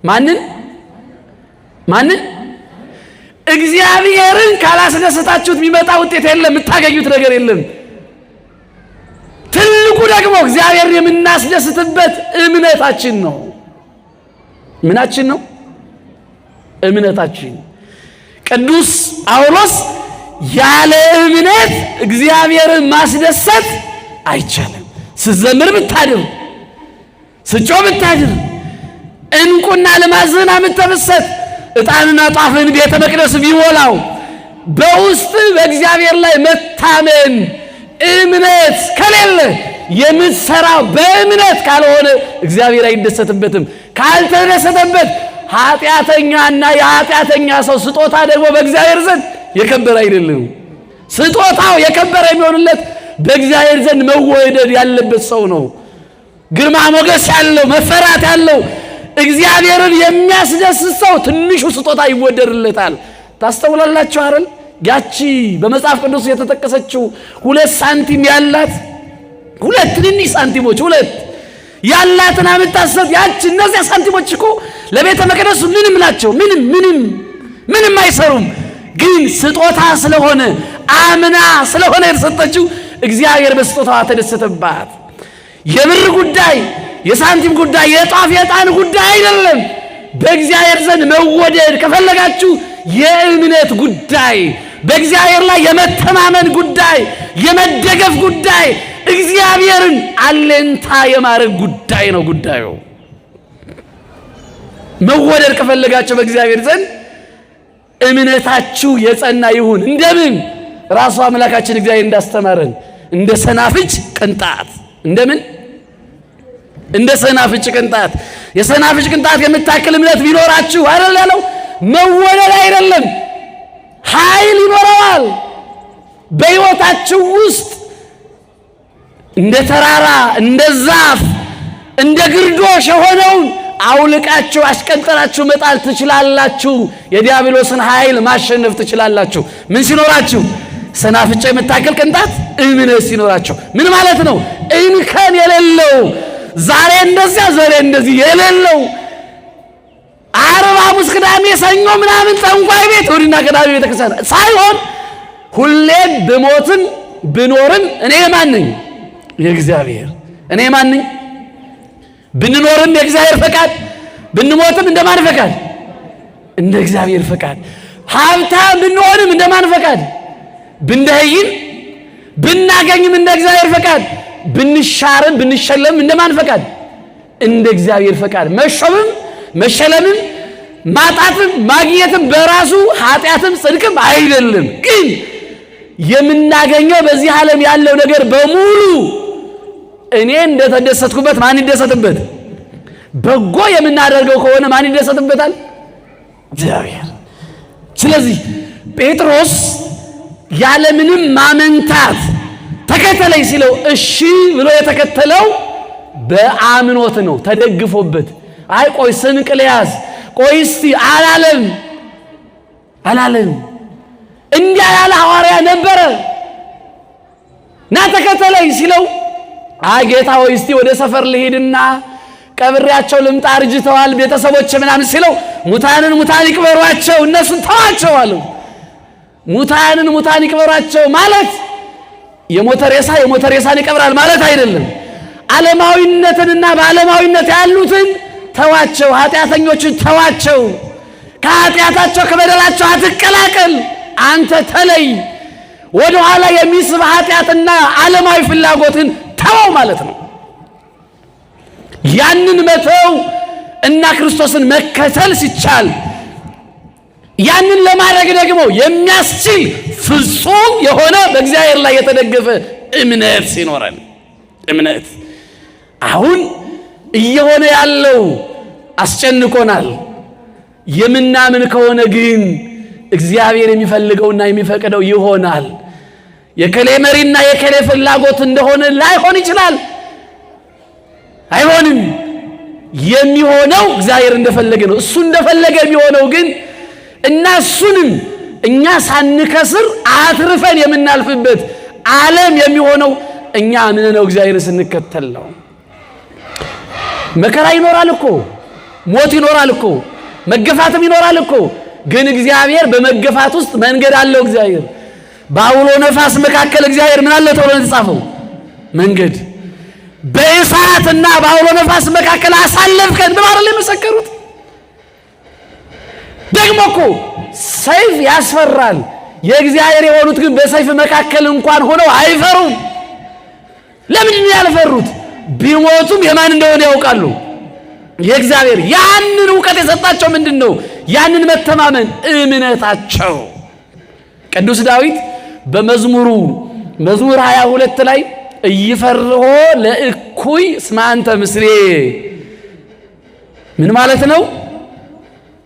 ማንን? እግዚአብሔርን ካላስደሰታችሁት የሚመጣ ውጤት የለም፣ የምታገኙት ነገር የለም። ትልቁ ደግሞ እግዚአብሔርን የምናስደስትበት እምነታችን ነው። ምናችን ነው? እምነታችን። ቅዱስ ጳውሎስ ያለ እምነት እግዚአብሔርን ማስደሰት አይቻልም። ስትዘምር ብታድር፣ ስትጮህ ብታድር፣ እንቁና ልማዝህን አምጥተህ ዕጣንና ጧፍን ቤተ መቅደስ ቢሞላው በውስጥ በእግዚአብሔር ላይ መታመን እምነት ከሌለ የምትሰራው በእምነት ካልሆነ እግዚአብሔር አይደሰትበትም። ካልተደሰተበት ኃጢአተኛና የኃጢአተኛ ሰው ስጦታ ደግሞ በእግዚአብሔር ዘንድ የከበረ አይደለም። ስጦታው የከበረ የሚሆንለት በእግዚአብሔር ዘንድ መወደድ ያለበት ሰው ነው። ግርማ ሞገስ ያለው መፈራት ያለው እግዚአብሔርን የሚያስደስት ሰው ትንሹ ስጦታ ይወደድለታል። ታስተውላላችሁ አይደል? ያቺ በመጽሐፍ ቅዱስ የተጠቀሰችው 2 ሳንቲም ያላት 2 ትንንሽ ሳንቲሞች 2 ያላትን አምጥታሰጥ ያቺ እነዚያ ሳንቲሞች እኮ ለቤተ መቅደሱ ምንም ናቸው። ምንም አይሰሩም። ግን ስጦታ ስለሆነ አምና ስለሆነ የተሰጠችው እግዚአብሔር በስጦታዋ ተደሰተባት። የብር ጉዳይ፣ የሳንቲም ጉዳይ፣ የጧፍ የዕጣን ጉዳይ አይደለም። በእግዚአብሔር ዘንድ መወደድ ከፈለጋችሁ የእምነት ጉዳይ፣ በእግዚአብሔር ላይ የመተማመን ጉዳይ፣ የመደገፍ ጉዳይ፣ እግዚአብሔርን አለንታ የማድረግ ጉዳይ ነው። ጉዳዩ መወደድ ከፈለጋችሁ በእግዚአብሔር ዘንድ እምነታችሁ የጸና ይሁን። እንደምን? ራሱ አምላካችን እግዚአብሔር እንዳስተማረን እንደ ሰናፍጭ ቅንጣት። እንደምን? እንደ ሰናፍጭ ቅንጣት። የሰናፍጭ ቅንጣት የምታክል እምነት ቢኖራችሁ አይደል ያለው? መወደድ አይደለም ኃይል ይኖረዋል። በሕይወታችሁ ውስጥ እንደ ተራራ፣ እንደ ዛፍ፣ እንደ ግርዶሽ የሆነውን አውልቃችሁ አሽቀንጥራችሁ መጣል ትችላላችሁ። የዲያብሎስን ኃይል ማሸነፍ ትችላላችሁ። ምን ሲኖራችሁ? ሰናፍጭ የምታክል ቅንጣት እምነት ሲኖራችሁ። ምን ማለት ነው? እንከን የሌለው ዛሬ እንደዚያ ዛሬ እንደዚህ የሌለው ዓርብ፣ ሐሙስ፣ ቅዳሜ፣ ሰኞ ምናምን ጠንቋይ ቤት እሑድና ቅዳሜ ቤተክርስቲያን ሳይሆን ሁሌም ብሞትም ብኖርም እኔ ማን ነኝ? የእግዚአብሔር። እኔ ማን ነኝ? ብንኖርም የእግዚአብሔር ፈቃድ፣ ብንሞትም እንደማን ፈቃድ? እንደ እግዚአብሔር ፈቃድ። ሀብታም ብንሆንም እንደማን ፈቃድ? ብንደህይም ብናገኝም እንደ እግዚአብሔር ፈቃድ። ብንሻርም ብንሸለምም እንደማን ፈቃድ? እንደ እግዚአብሔር ፈቃድ። መሾምም መሸለምም ማጣትም ማግኘትም በራሱ ኃጢአትም ጽድቅም አይደለም። ግን የምናገኘው በዚህ ዓለም ያለው ነገር በሙሉ እኔ እንደተደሰትኩበት ማን ይደሰትበት? በጎ የምናደርገው ከሆነ ማን ይደሰትበታል? እግዚአብሔር። ስለዚህ ጴጥሮስ ያለምንም ማመንታት ተከተለኝ ሲለው እሺ ብሎ የተከተለው በአምኖት ነው፣ ተደግፎበት። አይ ቆይ ስንቅ ልያዝ፣ ቆይ እስቲ አላለም። እንዲያ ያለ ሐዋርያ ነበረ። ና ተከተለኝ ሲለው አይ ጌታ ሆይ እስቲ ወደ ሰፈር ልሄድና ቀብሬያቸው ልምጣ አርጅተዋል ቤተሰቦች ምናምን ሲለው ሙታን ይቅበሯቸው እነሱን ተዋቸው አለው። ሙታን ይቅበሯቸው ማለት የሞተ ሬሳን ይቀብራል ማለት አይደለም። ዓለማዊነትንና በዓለማዊነት ያሉትን ተዋቸው፣ ኃጢአተኞችን ተዋቸው፣ ከኃጢአታቸው ከበደላቸው አትቀላቀል፣ አንተ ተለይ፣ ወደ ኋላ የሚስብ ኃጢአትና ዓለማዊ ፍላጎትን ተው ማለት ነው። ያንን መተው እና ክርስቶስን መከተል ሲቻል ያንን ለማድረግ ደግሞ የሚያስችል ፍጹም የሆነ በእግዚአብሔር ላይ የተደገፈ እምነት ሲኖረን እምነት አሁን እየሆነ ያለው አስጨንቆናል። የምናምን ከሆነ ግን እግዚአብሔር የሚፈልገውና የሚፈቅደው ይሆናል። የከሌ መሪና የከሌ ፍላጎት እንደሆነ ላይሆን ይችላል፣ አይሆንም። የሚሆነው እግዚአብሔር እንደፈለገ ነው። እሱ እንደፈለገ የሚሆነው ግን እና እሱንም እኛ ሳንከስር አትርፈን የምናልፍበት ዓለም የሚሆነው እኛ ምንነው እግዚአብሔርን ስንከተል ነው። መከራ ይኖራል እኮ፣ ሞት ይኖራል እኮ፣ መገፋትም ይኖራል እኮ። ግን እግዚአብሔር በመገፋት ውስጥ መንገድ አለው። እግዚአብሔር በአውሎ ነፋስ መካከል እግዚአብሔር ምን አለ ተብሎ የተጻፈው መንገድ። በእሳትና በአውሎ ነፋስ መካከል አሳለፍከን ብለው አይደል የመሰከሩት? ደግሞ እኮ ሰይፍ ያስፈራል። የእግዚአብሔር የሆኑት ግን በሰይፍ መካከል እንኳን ሆነው አይፈሩም። ለምንድን ነው ያልፈሩት? ቢሞቱም የማን እንደሆነ ያውቃሉ፣ የእግዚአብሔር። ያንን ዕውቀት የሰጣቸው ምንድን ነው? ያንን መተማመን እምነታቸው። ቅዱስ ዳዊት በመዝሙር 22 ላይ እይፈርሆ ለእኩይ እስመ አንተ ምስሌ፣ ምን ማለት ነው?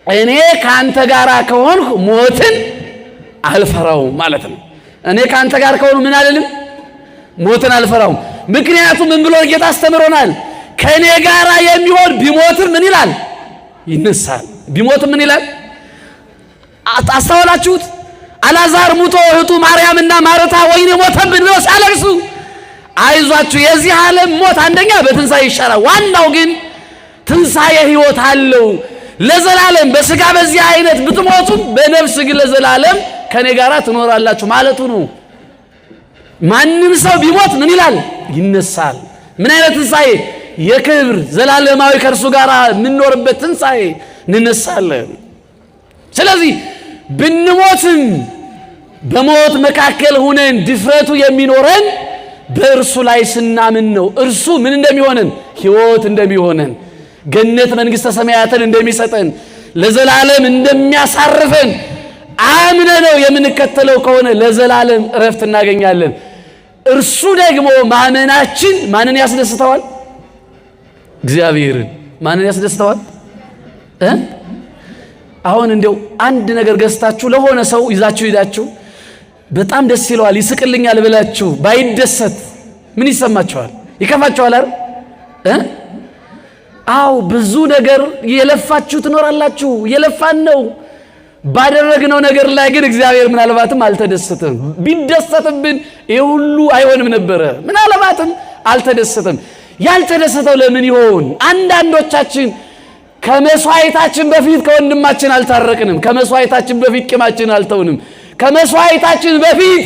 እኔ ካንተ ጋር ከሆንኩ ሞትን አልፈራውም ማለት ነው። እኔ ካንተ ጋር ከሆንኩ ምን አልልም? ሞትን አልፈራውም። ምክንያቱም ምን ብሎ ጌታ አስተምሮናል? ከኔ ጋር የሚሆን ቢሞትም ምን ይላል? ይነሳል። ቢሞትም ምን ይላል? አስተዋላችሁት? አልዓዛር ሙቶ እህቱ ማርያምና ማርታ ወይኔ ሞተብን ብለው ሲያለቅሱ አይዟችሁ፣ የዚህ ዓለም ሞት አንደኛ በትንሣኤ ይሻላል፣ ዋናው ግን ትንሣኤ ሕይወት አለው ለዘላለም። በስጋ በዚህ አይነት ብትሞቱም በነፍስ ግን ለዘላለም ከኔ ጋር ትኖራላችሁ ማለቱ ነው። ማንም ሰው ቢሞት ምን ይላል? ይነሳል። ምን አይነት ትንሣኤ? የክብር ዘላለማዊ ከእርሱ ጋር የምንኖርበት ትንሣኤ፣ እንነሳለን። ስለዚህ ብንሞትም በሞት መካከል ሁነን ድፍረቱ የሚኖረን በእርሱ ላይ ስናምን ነው። እርሱ ምን እንደሚሆነን? ሕይወት እንደሚሆነን፣ ገነት መንግሥተ ሰማያትን እንደሚሰጠን፣ ለዘላለም እንደሚያሳርፈን አምነ ነው የምንከተለው ከሆነ ለዘላለም እረፍት እናገኛለን። እርሱ ደግሞ ማመናችን ማንን ያስደስተዋል? እግዚአብሔርን። ማንን ያስደስተዋል? አሁን እንደው አንድ ነገር ገዝታችሁ ለሆነ ሰው ይዛችሁ ሄዳችሁ በጣም ደስ ይለዋል ይስቅልኛል ብላችሁ ባይደሰት ምን ይሰማችኋል? ይከፋችኋል አይደል? አው ብዙ ነገር የለፋችሁ ትኖራላችሁ። የለፋን ነው ባደረግነው ነገር ላይ ግን እግዚአብሔር ምናልባትም አልተደሰተም። ቢደሰትብን ይሄ ሁሉ አይሆንም ነበረ። ምናልባትም አልተደሰተም። ያልተደሰተው ለምን ይሆን? አንዳንዶቻችን ከመስዋዕታችን በፊት ከወንድማችን አልታረቅንም። ከመስዋዕታችን በፊት ቂማችን አልተውንም። ከመስዋዕታችን በፊት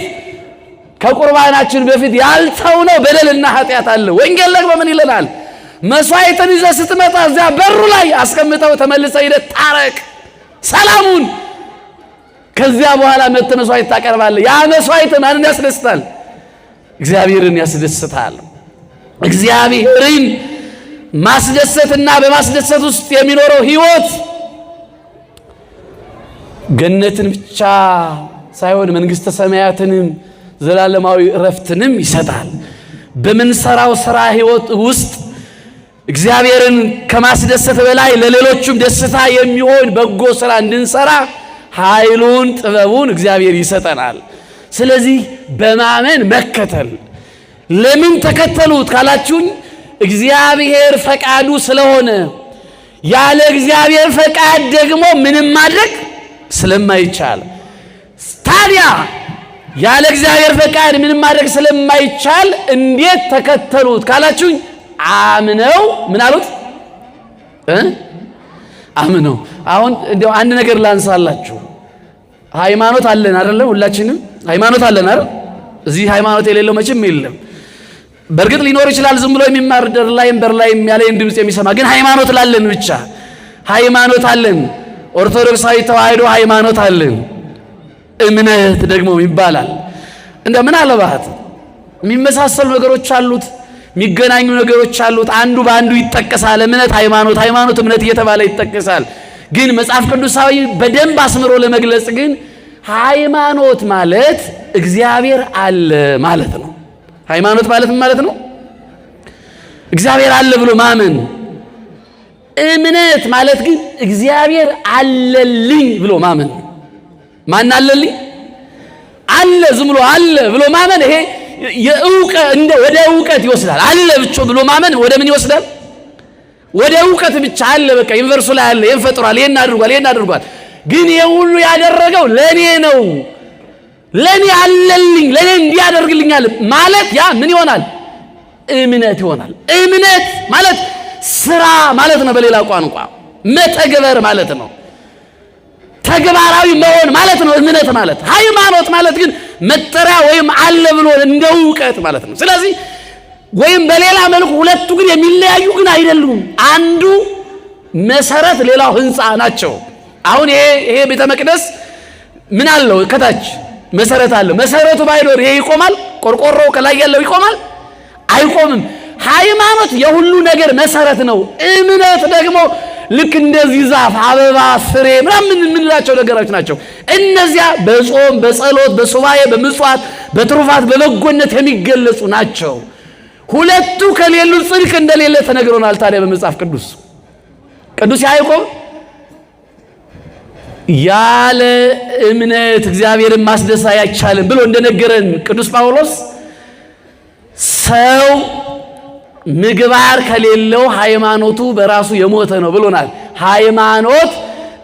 ከቁርባናችን በፊት ያልተውነው በደልና ኃጢአት አለ። ወንጌል ደግሞ ምን ይለናል? መስዋዕትን ይዘህ ስትመጣ እዚያ በሩ ላይ አስቀምጠው ተመልሰህ ሄደህ ታረቅ ሰላሙን። ከዚያ በኋላ መጥተህ መስዋዕት ታቀርባለህ። ያ መስዋዕት ማንን ያስደስታል? እግዚአብሔርን ያስደስታል። እግዚአብሔርን ማስደሰትና በማስደሰት ውስጥ የሚኖረው ሕይወት ገነትን ብቻ ሳይሆን መንግሥተ ሰማያትንም ዘላለማዊ እረፍትንም ይሰጣል። በምንሰራው ሥራ ሕይወት ውስጥ እግዚአብሔርን ከማስደሰት በላይ ለሌሎችም ደስታ የሚሆን በጎ ሥራ እንድንሰራ ኃይሉን ጥበቡን እግዚአብሔር ይሰጠናል። ስለዚህ በማመን መከተል። ለምን ተከተሉት ካላችሁኝ እግዚአብሔር ፈቃዱ ስለሆነ፣ ያለ እግዚአብሔር ፈቃድ ደግሞ ምንም ማድረግ ስለማይቻል። ታዲያ ያለ እግዚአብሔር ፈቃድ ምንም ማድረግ ስለማይቻል እንዴት ተከተሉት ካላችሁኝ አምነው ምን አሉት? አምነው። አሁን እንደው አንድ ነገር ላንሳላችሁ። ሃይማኖት አለን አይደለም? ሁላችንም ሃይማኖት አለን አይደል? እዚህ ሃይማኖት የሌለው መቼም የለም። በእርግጥ ሊኖር ይችላል ዝም ብሎ የሚማር በር ላይ ያለኝ ድምጽ የሚሰማ፣ ግን ሃይማኖት ላለን ብቻ ሃይማኖት አለን። ኦርቶዶክሳዊ ተዋሕዶ ሃይማኖት አለን። እምነት ደግሞ ይባላል። እንደው ምናልባት የሚመሳሰሉ ነገሮች አሉት፣ የሚገናኙ ነገሮች አሉት። አንዱ በአንዱ ይጠቀሳል። እምነት ሃይማኖት፣ ሃይማኖት እምነት እየተባለ ይጠቀሳል። ግን መጽሐፍ ቅዱሳዊ በደንብ አስምሮ ለመግለጽ ግን ሃይማኖት ማለት እግዚአብሔር አለ ማለት ነው። ሃይማኖት ማለት ምን ማለት ነው? እግዚአብሔር አለ ብሎ ማመን። እምነት ማለት ግን እግዚአብሔር አለልኝ ብሎ ማመን። ማን አለልኝ? አለ። ዝም ብሎ አለ ብሎ ማመን ይሄ ወደ እውቀት ይወስዳል። አለ ብቻ ብሎ ማመን ወደ ምን ይወስዳል? ወደ እውቀት ብቻ አለ። በቃ ዩኒቨርሱ ላይ አለ፣ ይሄን ፈጥሯል፣ ይሄን አድርጓል። ግን ይሄ ሁሉ ያደረገው ለኔ ነው፣ ለኔ አለልኝ፣ ለኔ እንዲያደርግልኛል ማለት ያ ምን ይሆናል? እምነት ይሆናል። እምነት ማለት ስራ ማለት ነው። በሌላ ቋንቋ መተግበር ማለት ነው። ተግባራዊ መሆን ማለት ነው እምነት ማለት። ሃይማኖት ማለት ግን መጠሪያ ወይም አለ ብሎ እንደ እውቀት ማለት ነው። ስለዚህ ወይም በሌላ መልኩ ሁለቱ ግን የሚለያዩ ግን አይደሉም። አንዱ መሰረት፣ ሌላው ህንፃ ናቸው። አሁን ይሄ ቤተ መቅደስ ምን አለው? ከታች መሰረት አለው። መሰረቱ ባይኖር ይሄ ይቆማል? ቆርቆሮው ከላይ ያለው ይቆማል? አይቆምም። ሃይማኖት የሁሉ ነገር መሰረት ነው። እምነት ደግሞ ልክ እንደዚህ ዛፍ፣ አበባ፣ ፍሬ ምናምን የምንላቸው ነገሮች ናቸው። እነዚያ በጾም፣ በጸሎት፣ በሱባኤ፣ በምጽዋት፣ በትሩፋት፣ በበጎነት የሚገለጹ ናቸው። ሁለቱ ከሌሉ ጽድቅ እንደሌለ ተነግሮናል። ታዲያ በመጽሐፍ ቅዱስ ያዕቆብ ያለ እምነት እግዚአብሔርን ማስደሰት አይቻልም ብሎ እንደነገረን ቅዱስ ጳውሎስ ሰው ምግባር ከሌለው ሃይማኖቱ በራሱ የሞተ ነው ብሎናል። ሃይማኖት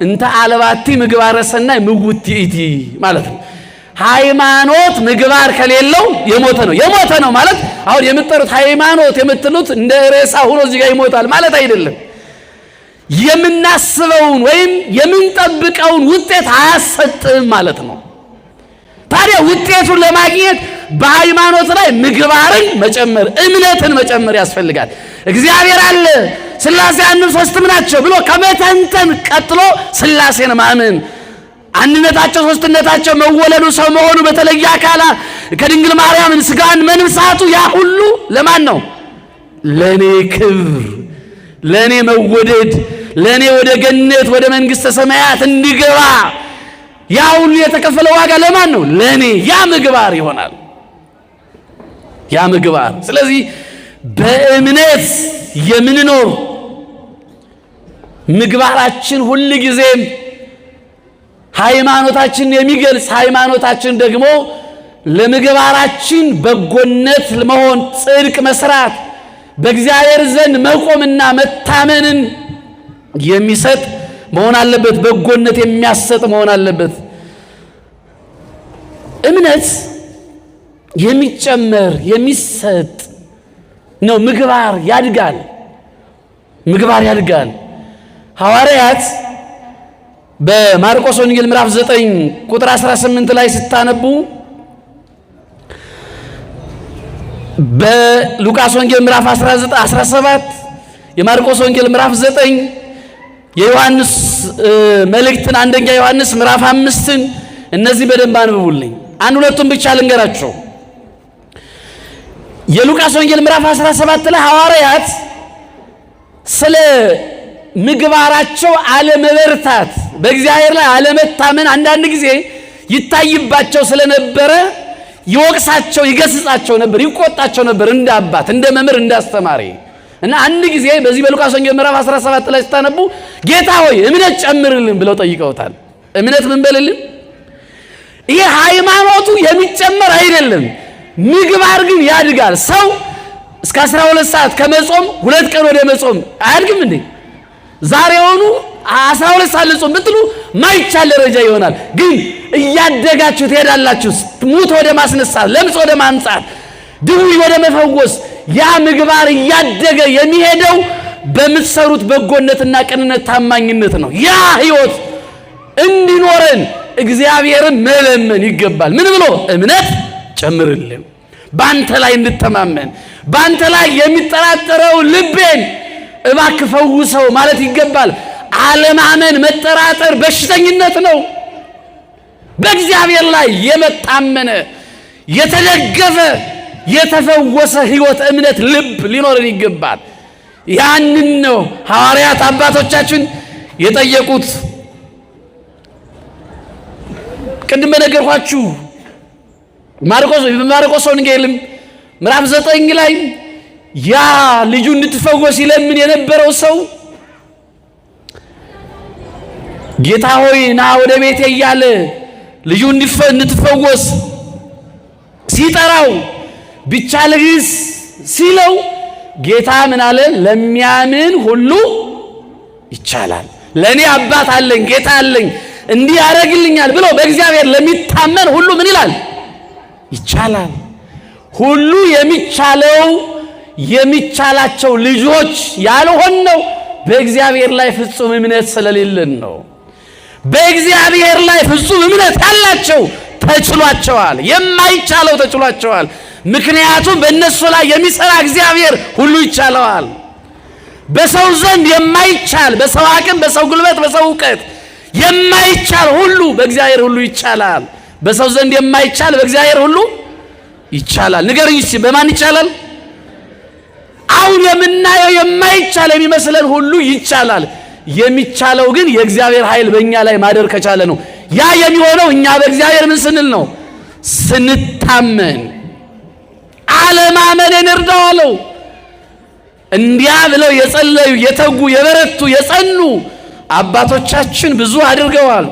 እንተ አልባቲ ምግባረ ሰናይ ምውት ይእቲ ማለት ነው። ሃይማኖት ምግባር ከሌለው የሞተ ነው ማለት አሁን የምትጠሩት ሃይማኖት የምትሉት እንደ ሬሳ ሆኖ እዚህ ጋር ይሞታል ማለት አይደለም። የምናስበውን ወይም የምንጠብቀውን ውጤት አያሰጥም ማለት ነው። ታዲያ ውጤቱን ለማግኘት በሃይማኖት ላይ ምግባርን መጨመር፣ እምነትን መጨመር ያስፈልጋል። እግዚአብሔር አለ፣ ሥላሴ አንድ ሶስትም ናቸው ብሎ ከመተንተን ቀጥሎ ሥላሴን ማመን፣ አንድነታቸው ሶስትነታቸው፣ መወለዱ ሰው መሆኑ በተለየ አካላ ከድንግል ማርያም ስጋን መንሳቱ ያ ሁሉ ለማን ነው? ለኔ ክብር፣ ለኔ መወደድ፣ ለኔ ወደ ገነት ወደ መንግስተ ሰማያት እንዲገባ ያ ሁሉ የተከፈለ ዋጋ ለማን ነው? ለኔ። ያ ምግባር ይሆናል። ያ ምግባር። ስለዚህ በእምነት የምንኖር ምግባራችን ሁል ጊዜም ሃይማኖታችን የሚገልጽ፣ ሃይማኖታችን ደግሞ ለምግባራችን በጎነት መሆን፣ ጽድቅ መስራት፣ በእግዚአብሔር ዘንድ መቆምና መታመንን የሚሰጥ መሆን አለበት። በጎነት የሚያሰጥ መሆን አለበት። እምነት የሚጨመር የሚሰጥ ነው። ምግባር ያድጋል። ሐዋርያት በማርቆስ ወንጌል ምዕራፍ 9 ቁጥር 18 ላይ ስታነቡ በሉቃስ ወንጌል ምዕራፍ 19 17 የማርቆስ ወንጌል ምዕራፍ 9 የዮሐንስ መልእክትን አንደኛ ዮሐንስ ምዕራፍ 5ን እነዚህ በደንብ አንብቡልኝ። አንድ ሁለቱን ብቻ ልንገራቸው። የሉቃስ ወንጌል ምዕራፍ 17 ላይ ሐዋርያት ስለ ምግባራቸው አለመበርታት፣ በእግዚአብሔር ላይ አለመታመን አንዳንድ ጊዜ ይታይባቸው ስለነበረ ይወቅሳቸው፣ ይገስጻቸው ነበር፣ ይቆጣቸው ነበር እንደ አባት፣ እንደ መምህር፣ እንደ አስተማሪ። እና አንድ ጊዜ በዚህ በሉቃስ ወንጌል ምዕራፍ 17 ላይ ስታነቡ ጌታ ሆይ እምነት ጨምርልን ብለው ጠይቀውታል። እምነት ምን በልልን? ይሄ ሃይማኖቱ የሚጨመር አይደለም። ምግባር ግን ያድጋል። ሰው እስከ 12 ሰዓት ከመጾም 2 ቀን ወደ መጾም አያድግም እንዴ? ዛሬውኑ 12 ሰዓት ልጾም ብትሉ ማይቻል ደረጃ ይሆናል። ግን እያደጋችሁ ትሄዳላችሁ። ሙት ወደ ማስነሳት፣ ለምጽ ወደ ማንጻት፣ ድውይ ወደ መፈወስ ያ ምግባር እያደገ የሚሄደው በምትሰሩት በጎነትና ቅንነት ታማኝነት ነው። ያ ህይወት እንዲኖረን እግዚአብሔርን መለመን ይገባል። ምን ብሎ? እምነት ጨምርልን፣ ባንተ ላይ እንድተማመን፣ ባንተ ላይ የሚጠራጠረው ልቤን እባክህ ፈውሰው ማለት ይገባል። አለማመን፣ መጠራጠር በሽተኝነት ነው። በእግዚአብሔር ላይ የመታመነ የተደገፈ የተፈወሰ ህይወት፣ እምነት፣ ልብ ሊኖረን ይገባል። ያንን ነው ሐዋርያት አባቶቻችን የጠየቁት። ቅድም በነገርኳችሁ ማርቆስ ወንጌልም ምዕራፍ 9 ላይ ያ ልጁ እንድትፈወስ ይለምን የነበረው ሰው ጌታ ሆይ ና ወደ ቤቴ እያለ ልጁ እንድትፈወስ ሲጠራው ቢቻልህስ ሲለው ጌታ ምን አለ? ለሚያምን ሁሉ ይቻላል። ለኔ አባት አለኝ፣ ጌታ አለኝ፣ እንዲህ ያደርግልኛል ብሎ በእግዚአብሔር ለሚታመን ሁሉ ምን ይላል? ይቻላል። ሁሉ የሚቻላቸው ልጆች ያልሆነው በእግዚአብሔር ላይ ፍጹም እምነት ስለሌለን ነው። በእግዚአብሔር ላይ ፍጹም እምነት ያላቸው ተችሏቸዋል፣ የማይቻለው ተችሏቸዋል። ምክንያቱም በእነሱ ላይ የሚሰራ እግዚአብሔር ሁሉ ይቻለዋል። በሰው ዘንድ የማይቻል፣ በሰው አቅም፣ በሰው ጉልበት፣ በሰው እውቀት የማይቻል ሁሉ በእግዚአብሔር ሁሉ ይቻላል። በሰው ዘንድ የማይቻል በእግዚአብሔር ሁሉ ይቻላል። ንገሩኝ እስቲ በማን ይቻላል? አሁን የምናየው የማይቻል የሚመስለን ሁሉ ይቻላል። የሚቻለው ግን የእግዚአብሔር ኃይል በእኛ ላይ ማደር ከቻለ ነው። ያ የሚሆነው እኛ በእግዚአብሔር ምን ስንል ነው? ስንታመን። አለማመንን እርዳው አለው። እንዲያ ብለው የጸለዩ የተጉ የበረቱ የጸኑ አባቶቻችን ብዙ አድርገዋል።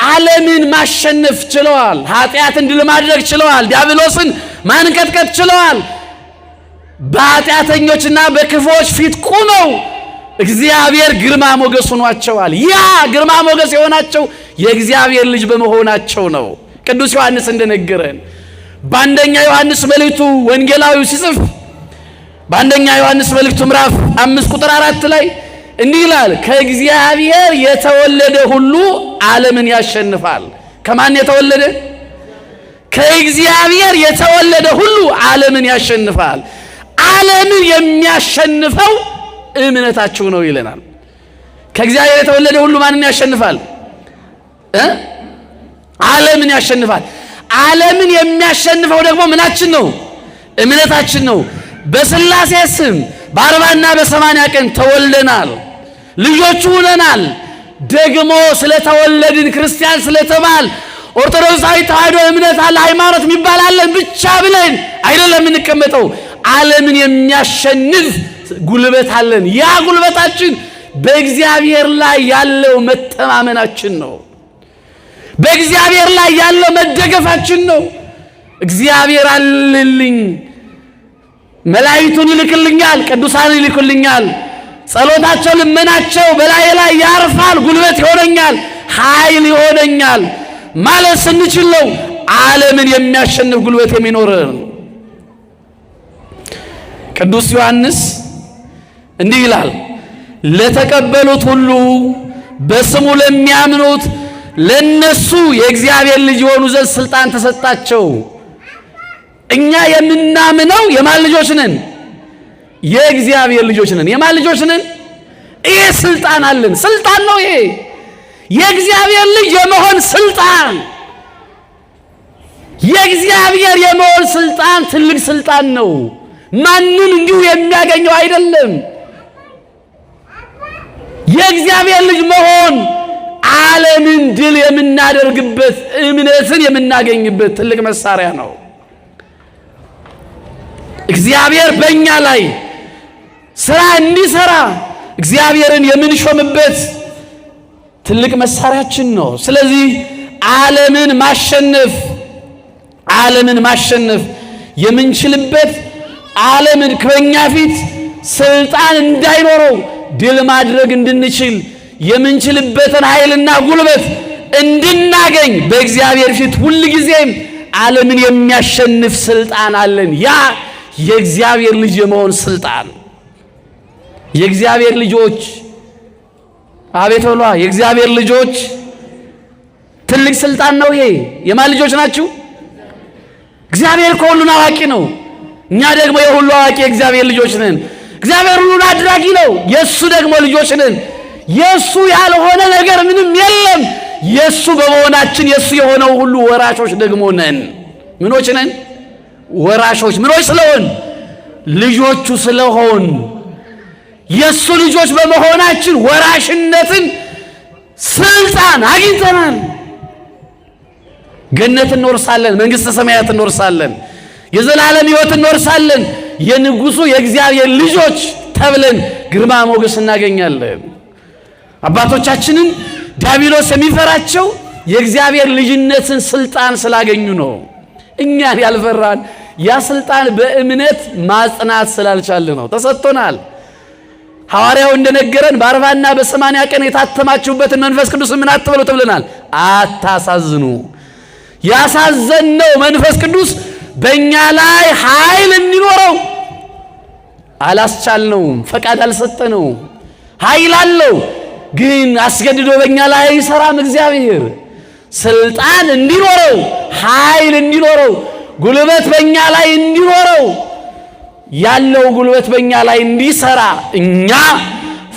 ዓለምን ማሸነፍ ችለዋል። ኃጢአትን ድል ማድረግ ችለዋል። ዲያብሎስን ማንቀጥቀጥ ችለዋል። በኃጢአተኞችና በክፉዎች ፊት ቆመው እግዚአብሔር ግርማ ሞገስ ሆኗቸዋል። ያ ግርማ ሞገስ የሆናቸው የእግዚአብሔር ልጅ በመሆናቸው ነው። ቅዱስ ዮሐንስ እንደነገረን በአንደኛ ዮሐንስ መልእክቱ ወንጌላዊው ሲጽፍ በአንደኛ ዮሐንስ መልእክቱ ምዕራፍ 5 ቁጥር 4 ላይ እንዲህ ይላል፣ ከእግዚአብሔር የተወለደ ሁሉ ዓለምን ያሸንፋል። ከማን የተወለደ? ከእግዚአብሔር የተወለደ ሁሉ ዓለምን ያሸንፋል። ዓለምን የሚያሸንፈው እምነታችሁ ነው ይለናል። ከእግዚአብሔር የተወለደ ሁሉ ማንን ያሸንፋል? ዓለምን ያሸንፋል። ዓለምን የሚያሸንፈው ደግሞ ምናችን ነው? እምነታችን ነው። በሥላሴ ስም በ40 እና በ80 ቀን ተወልደናል፣ ልጆቹ ሆነናል። ደግሞ ስለተወለድን ክርስቲያን ስለተባል ኦርቶዶክሳዊ ተዋሕዶ እምነት አለ ሃይማኖት የሚባል አለን ብቻ ብለን አይደለም የምንቀመጠው። ዓለምን የሚያሸንፍ ጉልበት አለን። ያ ጉልበታችን በእግዚአብሔር ላይ ያለው መተማመናችን ነው። በእግዚአብሔር ላይ ያለው መደገፋችን ነው። እግዚአብሔር አለልኝ፣ መላእክቱን ይልክልኛል፣ ቅዱሳን ይልኩልኛል፣ ጸሎታቸው ልመናቸው በላይ ላይ ያርፋል፣ ጉልበት ይሆነኛል፣ ኃይል ይሆነኛል ማለት ስንችል ነው ዓለምን የሚያሸንፍ ጉልበት የሚኖረን። ቅዱስ ዮሐንስ እንዲህ ይላል፣ ለተቀበሉት ሁሉ በስሙ ለሚያምኑት ለነሱ የእግዚአብሔር ልጅ የሆኑ ዘንድ ስልጣን ተሰጣቸው። እኛ የምናምነው የማን ልጆች ነን? የእግዚአብሔር ልጆች ነን። የማን ልጆች ነን? ይሄ ስልጣን አለን። ስልጣን ነው ይሄ፣ የእግዚአብሔር ልጅ የመሆን ስልጣን። የእግዚአብሔር የመሆን ስልጣን ትልቅ ስልጣን ነው። ማንም እንዲሁ የሚያገኘው አይደለም። የእግዚአብሔር ልጅ መሆን ዓለምን ድል የምናደርግበት እምነትን የምናገኝበት ትልቅ መሳሪያ ነው። እግዚአብሔር በእኛ ላይ ስራ እንዲሰራ እግዚአብሔርን የምንሾምበት ትልቅ መሳሪያችን ነው። ስለዚህ ዓለምን ማሸነፍ የምንችልበት ዓለምን ከኛ ፊት ስልጣን እንዳይኖረው ድል ማድረግ እንድንችል የምንችልበትን ኃይልና ጉልበት እንድናገኝ በእግዚአብሔር ፊት ሁል ጊዜም ዓለምን የሚያሸንፍ ስልጣን አለን። ያ የእግዚአብሔር ልጅ የመሆን ስልጣን። የእግዚአብሔር ልጆች አቤት በሏ። የእግዚአብሔር ልጆች ትልቅ ስልጣን ነው ይሄ። የማን ልጆች ናችሁ? እግዚአብሔር ከሁሉን አዋቂ ነው። እኛ ደግሞ የሁሉ አዋቂ የእግዚአብሔር ልጆች ነን። እግዚአብሔር ሁሉን አድራጊ ነው። የሱ ደግሞ ልጆች ነን። የሱ ያልሆነ ነገር ምንም የለም። የሱ በመሆናችን የሱ የሆነው ሁሉ ወራሾች ደግሞ ነን። ምኖች ነን? ወራሾች። ምኖች ስለሆን? ልጆቹ ስለሆን የሱ ልጆች በመሆናችን ወራሽነትን ስልጣን አግኝተናል። ገነት እንወርሳለን። መንግሥተ ሰማያት እንወርሳለን። የዘላለም ሕይወት እንወርሳለን። የንጉሱ የእግዚአብሔር ልጆች ተብለን ግርማ ሞገስ እናገኛለን። አባቶቻችንን ዲያብሎስ የሚፈራቸው የእግዚአብሔር ልጅነትን ስልጣን ስላገኙ ነው። እኛን ያልፈራን ያ ስልጣን በእምነት ማጽናት ስላልቻለ ነው። ተሰጥቶናል። ሐዋርያው እንደነገረን በ40 እና በ80 ቀን የታተማችሁበትን መንፈስ ቅዱስ ምን አትበሉ ተብለናል። አታሳዝኑ። ያሳዘነው መንፈስ ቅዱስ በእኛ ላይ ኃይል እንዲኖረው አላስቻልነውም። ፈቃድ አልሰጠነው። ኃይል አለው ግን አስገድዶ በእኛ ላይ አይሰራም። እግዚአብሔር ስልጣን እንዲኖረው፣ ኃይል እንዲኖረው፣ ጉልበት በእኛ ላይ እንዲኖረው፣ ያለው ጉልበት በእኛ ላይ እንዲሰራ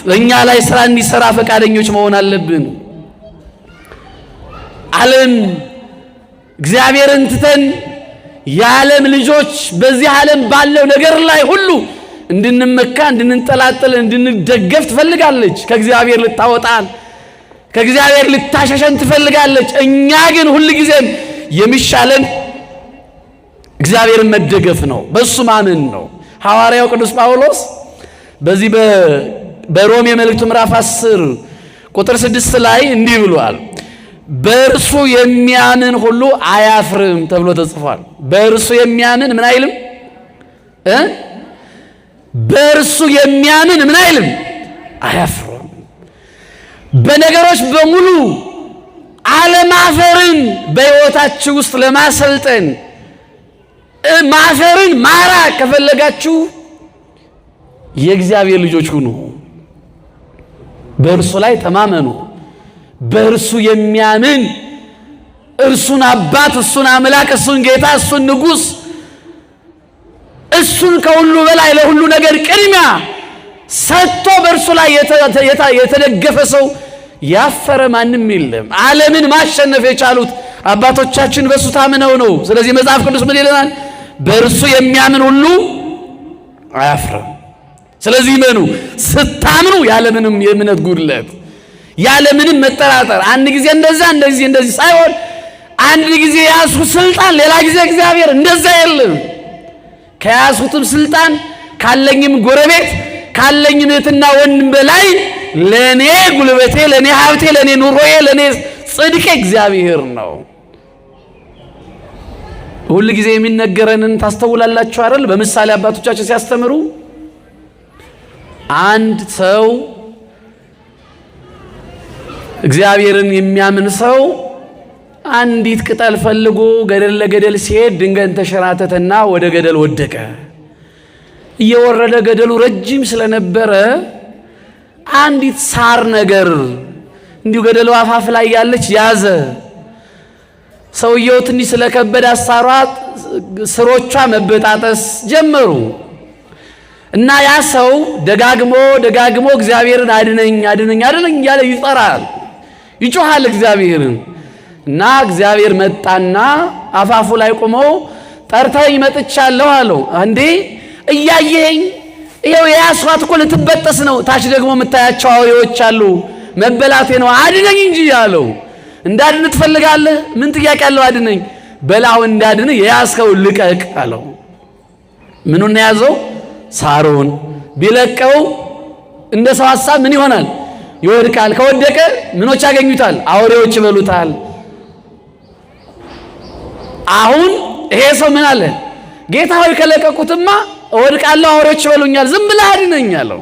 በእኛ ላይ ስራ እንዲሰራ ፈቃደኞች መሆን አለብን። ዓለም እግዚአብሔርን ትተን የዓለም ልጆች በዚህ ዓለም ባለው ነገር ላይ ሁሉ እንድንመካ፣ እንድንጠላጠል፣ እንድንደገፍ ትፈልጋለች። ከእግዚአብሔር ልታወጣን፣ ከእግዚአብሔር ልታሸሸን ትፈልጋለች። እኛ ግን ሁል ጊዜም የሚሻለን እግዚአብሔርን መደገፍ ነው፣ በሱ ማመን ነው። ሐዋርያው ቅዱስ ጳውሎስ በዚህ በሮሜ መልእክቱ ምዕራፍ 10 ቁጥር 6 ላይ እንዲህ ብሏል። በእርሱ የሚያምን ሁሉ አያፍርም ተብሎ ተጽፏል። በእርሱ የሚያምን ምን አይልም? በእርሱ የሚያምን ምን አይልም? አያፍርም። በነገሮች በሙሉ አለማፈርን በሕይወታችሁ ውስጥ ለማሰልጠን ማፈርን ማራቅ ከፈለጋችሁ የእግዚአብሔር ልጆች ሁኑ። በእርሱ ላይ ተማመኑ። በእርሱ የሚያምን እርሱን አባት፣ እሱን አምላክ፣ እሱን ጌታ፣ እሱን ንጉሥ፣ እሱን ከሁሉ በላይ ለሁሉ ነገር ቅድሚያ ሰጥቶ በእርሱ ላይ የተደገፈ ሰው ያፈረ ማንም የለም። ዓለምን ማሸነፍ የቻሉት አባቶቻችን በእሱ ታምነው ነው። ስለዚህ መጽሐፍ ቅዱስ ምን ይለናል? በእርሱ የሚያምን ሁሉ አያፍርም። ስለዚህ መኑ ስታምኑ ያለምንም የእምነት ጉድለት ያለምንም መጠራጠር አንድ ጊዜ እንደዚህ ሳይሆን አንድ ጊዜ ያስኩት ስልጣን ሌላ ጊዜ እግዚአብሔር እንደዛ የለም። ከያስኩትም ስልጣን ካለኝም ጎረቤት ካለኝም እህትና ወንድም በላይ ለኔ ጉልበቴ፣ ለኔ ሀብቴ፣ ለኔ ኑሮዬ፣ ለኔ ጽድቄ እግዚአብሔር ነው። ሁሉ ጊዜ የሚነገረንን ታስተውላላችሁ አይደል? በምሳሌ አባቶቻችን ሲያስተምሩ አንድ ሰው እግዚአብሔርን የሚያምን ሰው አንዲት ቅጠል ፈልጎ ገደል ለገደል ሲሄድ ድንገት ተሸራተተና ወደ ገደል ወደቀ። እየወረደ ገደሉ ረጅም ስለነበረ አንዲት ሳር ነገር እንዲሁ ገደሉ አፋፍ ላይ ያለች ያዘ። ሰውየው ትንሽ ስለከበደ አሳሯ ስሮቿ መበጣጠስ ጀመሩ እና ያ ሰው ደጋግሞ እግዚአብሔርን አድነኝ እያለ ይጠራል፣ ይጮሃል እግዚአብሔርን። እና እግዚአብሔር መጣና አፋፉ ላይ ቆሞ ጠርተኝ መጥቻለሁ አለው። እንዴ እያየኝ ይሄው የያስዋት እኮ ልትበጠስ ነው፣ ታች ደግሞ የምታያቸው አውሬዎች አሉ፣ መበላቴ ነው፣ አድነኝ እንጂ አለው። እንዳድን ትፈልጋለህ? ምን ጥያቄ አለው? አድነኝ። በላው እንዳድን የያዝከው ልቀቅ አለው። ምኑን ያዘው? ሳሩን። ቢለቀው እንደ ሰው ሐሳብ ምን ይሆናል? ይወድቃል። ከወደቀ ምኖች ያገኙታል? አውሬዎች ይበሉታል። አሁን ይሄ ሰው ምን አለ? ጌታ ሆይ ከለቀቁትማ እወድቃለሁ፣ አውሬዎች ይበሉኛል፣ ዝም ብለህ አድነኝ አለው።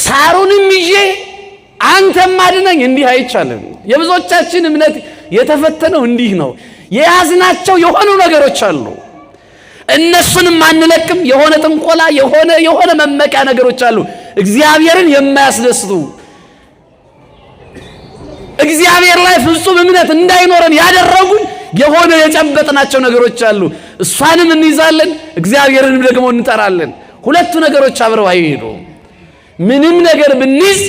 ሳሩንም ይዤ አንተም አድነኝ። እንዲህ አይቻልም። የብዙዎቻችን እምነት የተፈተነው እንዲህ ነው። የያዝናቸው የሆኑ ነገሮች አሉ፣ እነሱንም አንለቅም። የሆነ ጥንቆላ፣ የሆነ መመቂያ ነገሮች አሉ፣ እግዚአብሔርን የማያስደስቱ እግዚአብሔር ላይ ፍጹም እምነት እንዳይኖረን ያደረጉን የሆነ የጨበጥናቸው ነገሮች አሉ። እሷንም እንይዛለን፣ እግዚአብሔርንም ደግሞ እንጠራለን። ሁለቱ ነገሮች አብረው አይሄዱ። ምንም ነገር ብንይዝ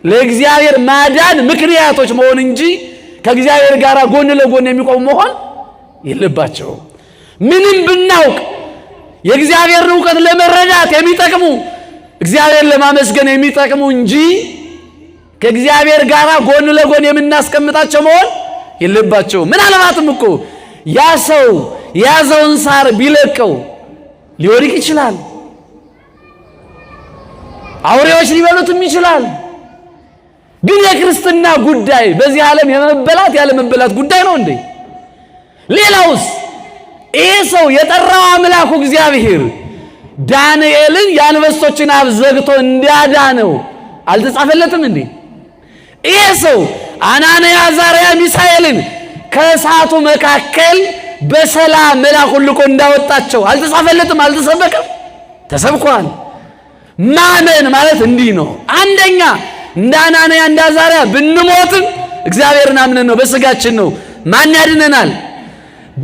ለእግዚአብሔር ማዳን ምክንያቶች መሆን እንጂ ከእግዚአብሔር ጋር ጎን ለጎን የሚቆሙ መሆን የለባቸውም። ምንም ብናውቅ የእግዚአብሔርን ዕውቀት ለመረዳት የሚጠቅሙ እግዚአብሔር ለማመስገን የሚጠቅሙ እንጂ ከእግዚአብሔር ጋር ጎን ለጎን የምናስቀምጣቸው መሆን የለባቸውም። ምናልባትም እኮ ያ ሰው የያዘውን ሳር ቢለቀው ሊወድቅ ይችላል። አውሬዎች ሊበሉትም ይችላል። ግን የክርስትና ጉዳይ በዚህ ዓለም የመበላት ያለ መበላት ጉዳይ ነው እንዴ? ሌላውስ ይሄ ሰው የጠራው አምላኩ እግዚአብሔር ዳንኤልን የአንበሶችን አፍ ዘግቶ እንዳዳነው አልተጻፈለትም እንዴ? ይሄ ሰው አናንያ፣ አዛርያ፣ ሚሳኤልን ከእሳቱ መካከል በሰላም መልአኩን ልኮ እንዳወጣቸው አልተጻፈለትም? አልተሰበከም? ተሰብኳል። ማመን ማለት እንዲህ ነው። አንደኛ እንደ አናንያ እንደ አዛርያ ብንሞትም እግዚአብሔርን አምነን ነው፣ በስጋችን ነው። ማን ያድነናል?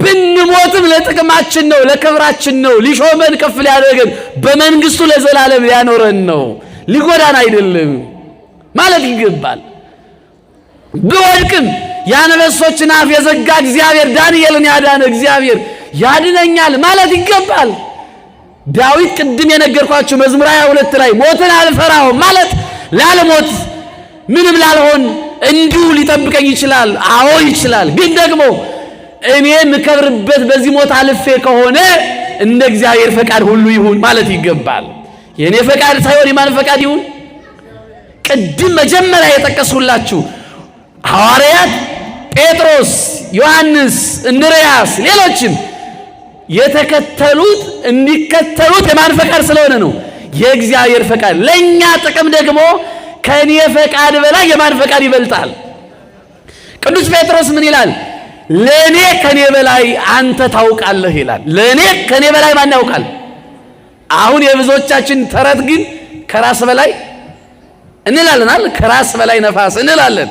ብንሞትም ለጥቅማችን ነው፣ ለክብራችን ነው። ሊሾመን ከፍ ሊያደርገን በመንግስቱ ለዘላለም ሊያኖረን ነው፣ ሊጎዳን አይደለም ማለት ይገባል። ብወድቅም የአንበሶችን አፍ የዘጋ እግዚአብሔር ዳንኤልን ያዳነ እግዚአብሔር ያድነኛል ማለት ይገባል። ዳዊት ቅድም የነገርኳችሁ መዝሙር 22 ላይ ሞትን አልፈራውም ማለት ላልሞት ምንም ላልሆን እንዲሁ ሊጠብቀኝ ይችላል። አዎ ይችላል። ግን ደግሞ እኔ የምከብርበት በዚህ ሞት አልፌ ከሆነ እንደ እግዚአብሔር ፈቃድ ሁሉ ይሁን ማለት ይገባል። የኔ ፈቃድ ሳይሆን የማን ፈቃድ ይሁን? ቅድም መጀመሪያ የጠቀስሁላችሁ ሐዋርያት ጴጥሮስ፣ ዮሐንስ፣ እንድርያስ ሌሎችም የተከተሉት እንዲከተሉት የማን ፈቃድ ስለሆነ ነው? የእግዚአብሔር ፈቃድ። ለኛ ጥቅም ደግሞ ከኔ ፈቃድ በላይ የማን ፈቃድ ይበልጣል? ቅዱስ ጴጥሮስ ምን ይላል? ለኔ ከኔ በላይ አንተ ታውቃለህ ይላል። ለኔ ከኔ በላይ ማን ያውቃል? አሁን የብዙዎቻችን ተረት ግን ከራስ በላይ እንላለናል። ከራስ በላይ ነፋስ እንላለን።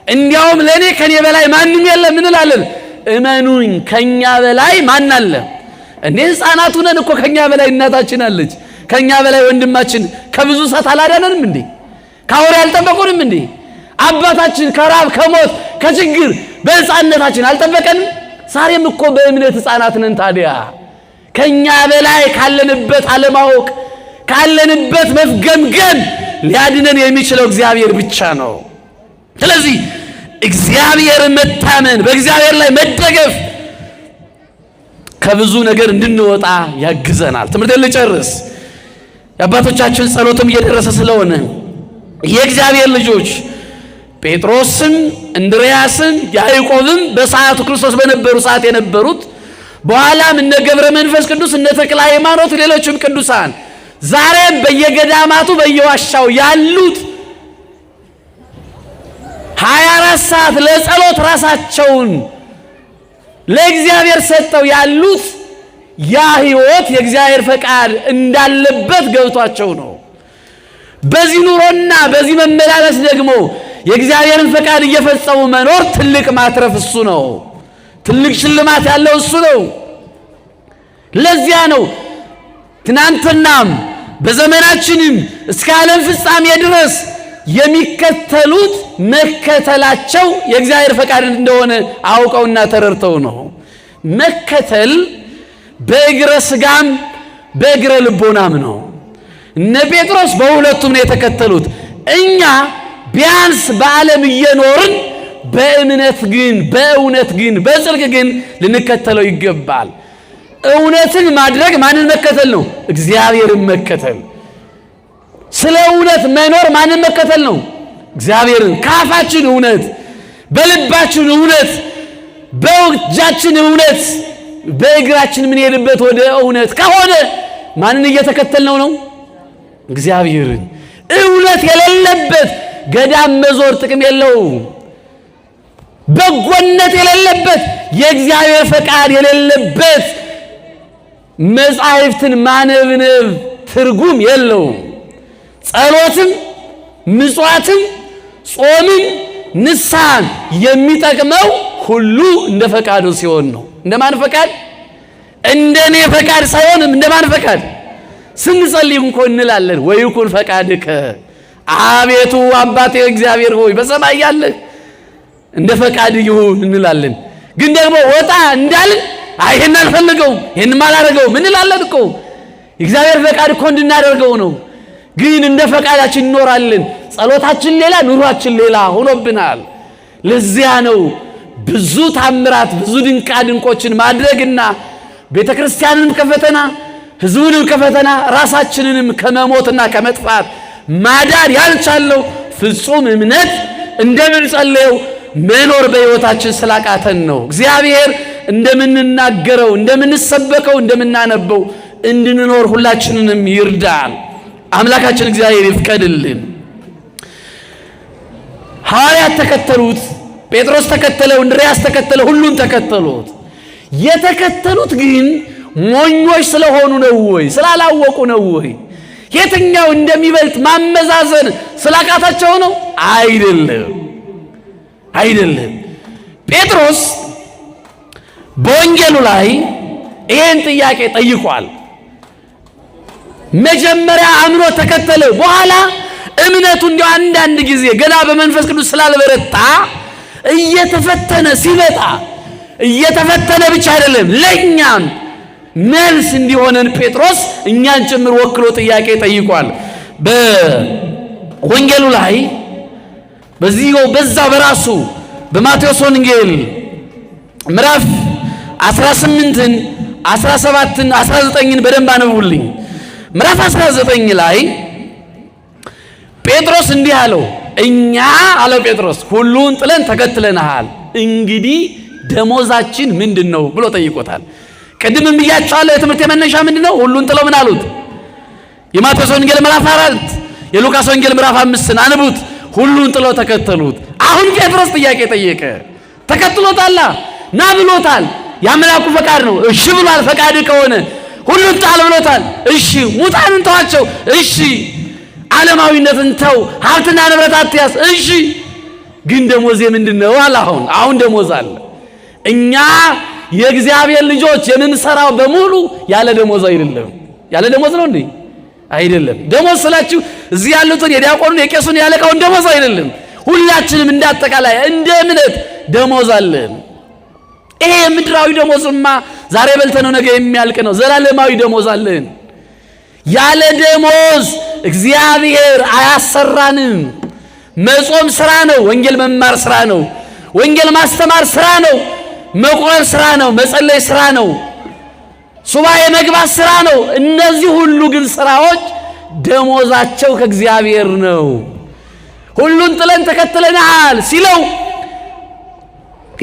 እንዲያውም ለኔ ከኔ በላይ ማንም የለም እንላለን። እመኑኝ ከኛ በላይ ማን አለ እንዴ? ሕፃናቱ ነን እኮ ከኛ በላይ እናታችን አለች። ከኛ በላይ ወንድማችን ከብዙ ሰዓት አላዳነንም እንዴ? ከአውሬ አልጠበቁንም እንዴ? አባታችን ከራብ ከሞት ከችግር በሕፃንነታችን አልጠበቀንም? ዛሬም እኮ በእምነት ሕፃናት ነን። ታዲያ ከኛ በላይ ካለንበት አለማወቅ ካለንበት መፍገምገም ሊያድነን የሚችለው እግዚአብሔር ብቻ ነው። ስለዚህ እግዚአብሔር መታመን፣ በእግዚአብሔር ላይ መደገፍ ከብዙ ነገር እንድንወጣ ያግዘናል። ትምህርቴን ልጨርስ። የአባቶቻችን ጸሎትም እየደረሰ ስለሆነ የእግዚአብሔር ልጆች ጴጥሮስም እንድርያስም ያዕቆብም በሰዓቱ ክርስቶስ በነበሩ ሰዓት የነበሩት በኋላም እነ ገብረ መንፈስ ቅዱስ እነ ተክለ ሃይማኖት ሌሎችም ቅዱሳን ዛሬም በየገዳማቱ በየዋሻው ያሉት 24 ሰዓት ለጸሎት ራሳቸውን ለእግዚአብሔር ሰጥተው ያሉት ያ ሕይወት የእግዚአብሔር ፈቃድ እንዳለበት ገብቷቸው ነው። በዚህ ኑሮና በዚህ መመላለስ ደግሞ የእግዚአብሔርን ፈቃድ እየፈጸሙ መኖር ትልቅ ማትረፍ እሱ ነው። ትልቅ ሽልማት ያለው እሱ ነው። ለዚያ ነው ትናንትናም በዘመናችንም እስከ ዓለም ፍጻሜ ድረስ የሚከተሉት መከተላቸው የእግዚአብሔር ፈቃድ እንደሆነ አውቀውና ተረድተው ነው። መከተል በእግረ ስጋም በእግረ ልቦናም ነው። እነ ጴጥሮስ በሁለቱም ነው የተከተሉት። እኛ ቢያንስ በዓለም እየኖርን በእምነት ግን በእውነት ግን በጽድቅ ግን ልንከተለው ይገባል። እውነትን ማድረግ ማንን መከተል ነው? እግዚአብሔርን መከተል። ስለ እውነት መኖር ማንን መከተል ነው? እግዚአብሔርን ካፋችን እውነት፣ በልባችን እውነት፣ በእጃችን እውነት፣ በእግራችን ምን ሄድበት ወደ እውነት ከሆነ ማንን እየተከተልነው ነው? እግዚአብሔርን። እውነት የሌለበት ገዳም መዞር ጥቅም የለውም። በጎነት የሌለበት የእግዚአብሔር ፈቃድ የሌለበት መጻሕፍትን ማነብነብ ትርጉም የለውም። ጸሎትም ምጽዋትም ጾምም ንስሐም የሚጠቅመው ሁሉ እንደ ፈቃዱ ሲሆን ነው። እንደማን ፈቃድ? እንደኔ ፈቃድ ሳይሆንም እንደማን ፈቃድ? ስንጸልይ እንኳን እንላለን ወይኩን ፈቃድከ አቤቱ አባቴ እግዚአብሔር ሆይ በሰማይ ያለህ እንደ ፈቃድ ይሁን እንላለን። ግን ደግሞ ወጣ እንዳልን ይሄን አልፈልገውም ይሄን አላደርገውም እንላለን እኮ። እግዚአብሔር ፈቃድ እኮ እንድናደርገው ነው። ግን እንደ ፈቃዳችን እንኖራለን። ጸሎታችን ሌላ ኑሯችን ሌላ ሆኖብናል። ለዚያ ነው ብዙ ታምራት ብዙ ድንቃ ድንቆችን ማድረግና ቤተክርስቲያንንም ከፈተና ሕዝቡንም ከፈተና ራሳችንንም ከመሞትና ከመጥፋት ማዳን ያልቻለው ፍጹም እምነት እንደምንጸልየው መኖር በሕይወታችን ስላቃተን ነው። እግዚአብሔር እንደምንናገረው እንደምንሰበከው እንደምናነበው እንድንኖር ሁላችንንም ይርዳን። አምላካችን እግዚአብሔር ይፍቀድልን። ሐዋርያት ተከተሉት፣ ጴጥሮስ ተከተለው፣ እንድርያስ ተከተለ፣ ሁሉን ተከተሉት። የተከተሉት ግን ሞኞች ስለሆኑ ነው ወይ? ስላላወቁ ነው ወይ? የትኛው እንደሚበልጥ ማመዛዘን ስላቃታቸው ነው? አይደለም። ጴጥሮስ በወንጌሉ ላይ ይህን ጥያቄ ጠይቋል። መጀመሪያ አምኖ ተከተለ። በኋላ እምነቱ እንዲያው አንዳንድ ጊዜ ገና በመንፈስ ቅዱስ ስላልበረታ እየተፈተነ ሲመጣ እየተፈተነ ብቻ አይደለም ለኛም መልስ እንዲሆነን ጴጥሮስ እኛን ጭምር ወክሎ ጥያቄ ጠይቋል። በወንጌሉ ላይ በዛ በራሱ በማቴዎስ ወንጌል ምዕራፍ 18ን 17ን 19ን በደንብ አነቡልኝ። ምዕራፍ 19 ላይ ጴጥሮስ እንዲህ አለው፣ እኛ አለ ጴጥሮስ ሁሉን ጥለን ተከትለናል፣ እንግዲህ ደሞዛችን ምንድነው ብሎ ጠይቆታል። ቅድምም ብያቸዋለሁ የትምህርት መነሻ ምንድነው? ሁሉን ጥለው ምን አሉት? የማቴዎስ ወንጌል ምዕራፍ 4 የሉቃስ ወንጌል ምዕራፍ 5 አንቡት። ሁሉን ጥለው ተከተሉት። አሁን ጴጥሮስ ጥያቄ ጠየቀ። ተከትሎታል፣ ና ብሎታል። የአምላኩ ፈቃድ ነው። እሺ ብሏል። ፈቃድ ከሆነ ሁሉን ጣል ብሎታል። እሺ ሙታንን ተዋቸው። እሺ ዓለማዊነትን ተው፣ ሀብትና ንብረት አትያዝ። እሺ ግን ደሞዜ ምንድነው አለ። አሁን ደሞዝ አለ። እኛ የእግዚአብሔር ልጆች የምንሰራው በሙሉ ያለ ደሞዝ አይደለም። ያለ ደሞዝ ነው እንዴ? አይደለም። ደሞዝ ስላችሁ እዚህ ያሉትን የዲያቆኑን የቄሱን ያለቃውን ደሞዝ አይደለም። ሁላችንም እንዳጠቃላይ እንደ እምነት ደሞዝ አለን። ይሄ ምድራዊ ደሞዝማ ዛሬ በልተነው ነገ የሚያልቅ ነው። ዘላለማዊ ደሞዝ አለን። ያለ ደሞዝ እግዚአብሔር አያሰራንም። መጾም ስራ ነው። ወንጌል መማር ስራ ነው። ወንጌል ማስተማር ስራ ነው። መቁረብ ስራ ነው። መጸለይ ስራ ነው። ሱባኤ መግባት ስራ ነው። እነዚህ ሁሉ ግን ስራዎች ደሞዛቸው ከእግዚአብሔር ነው። ሁሉን ጥለን ተከትለናል ሲለው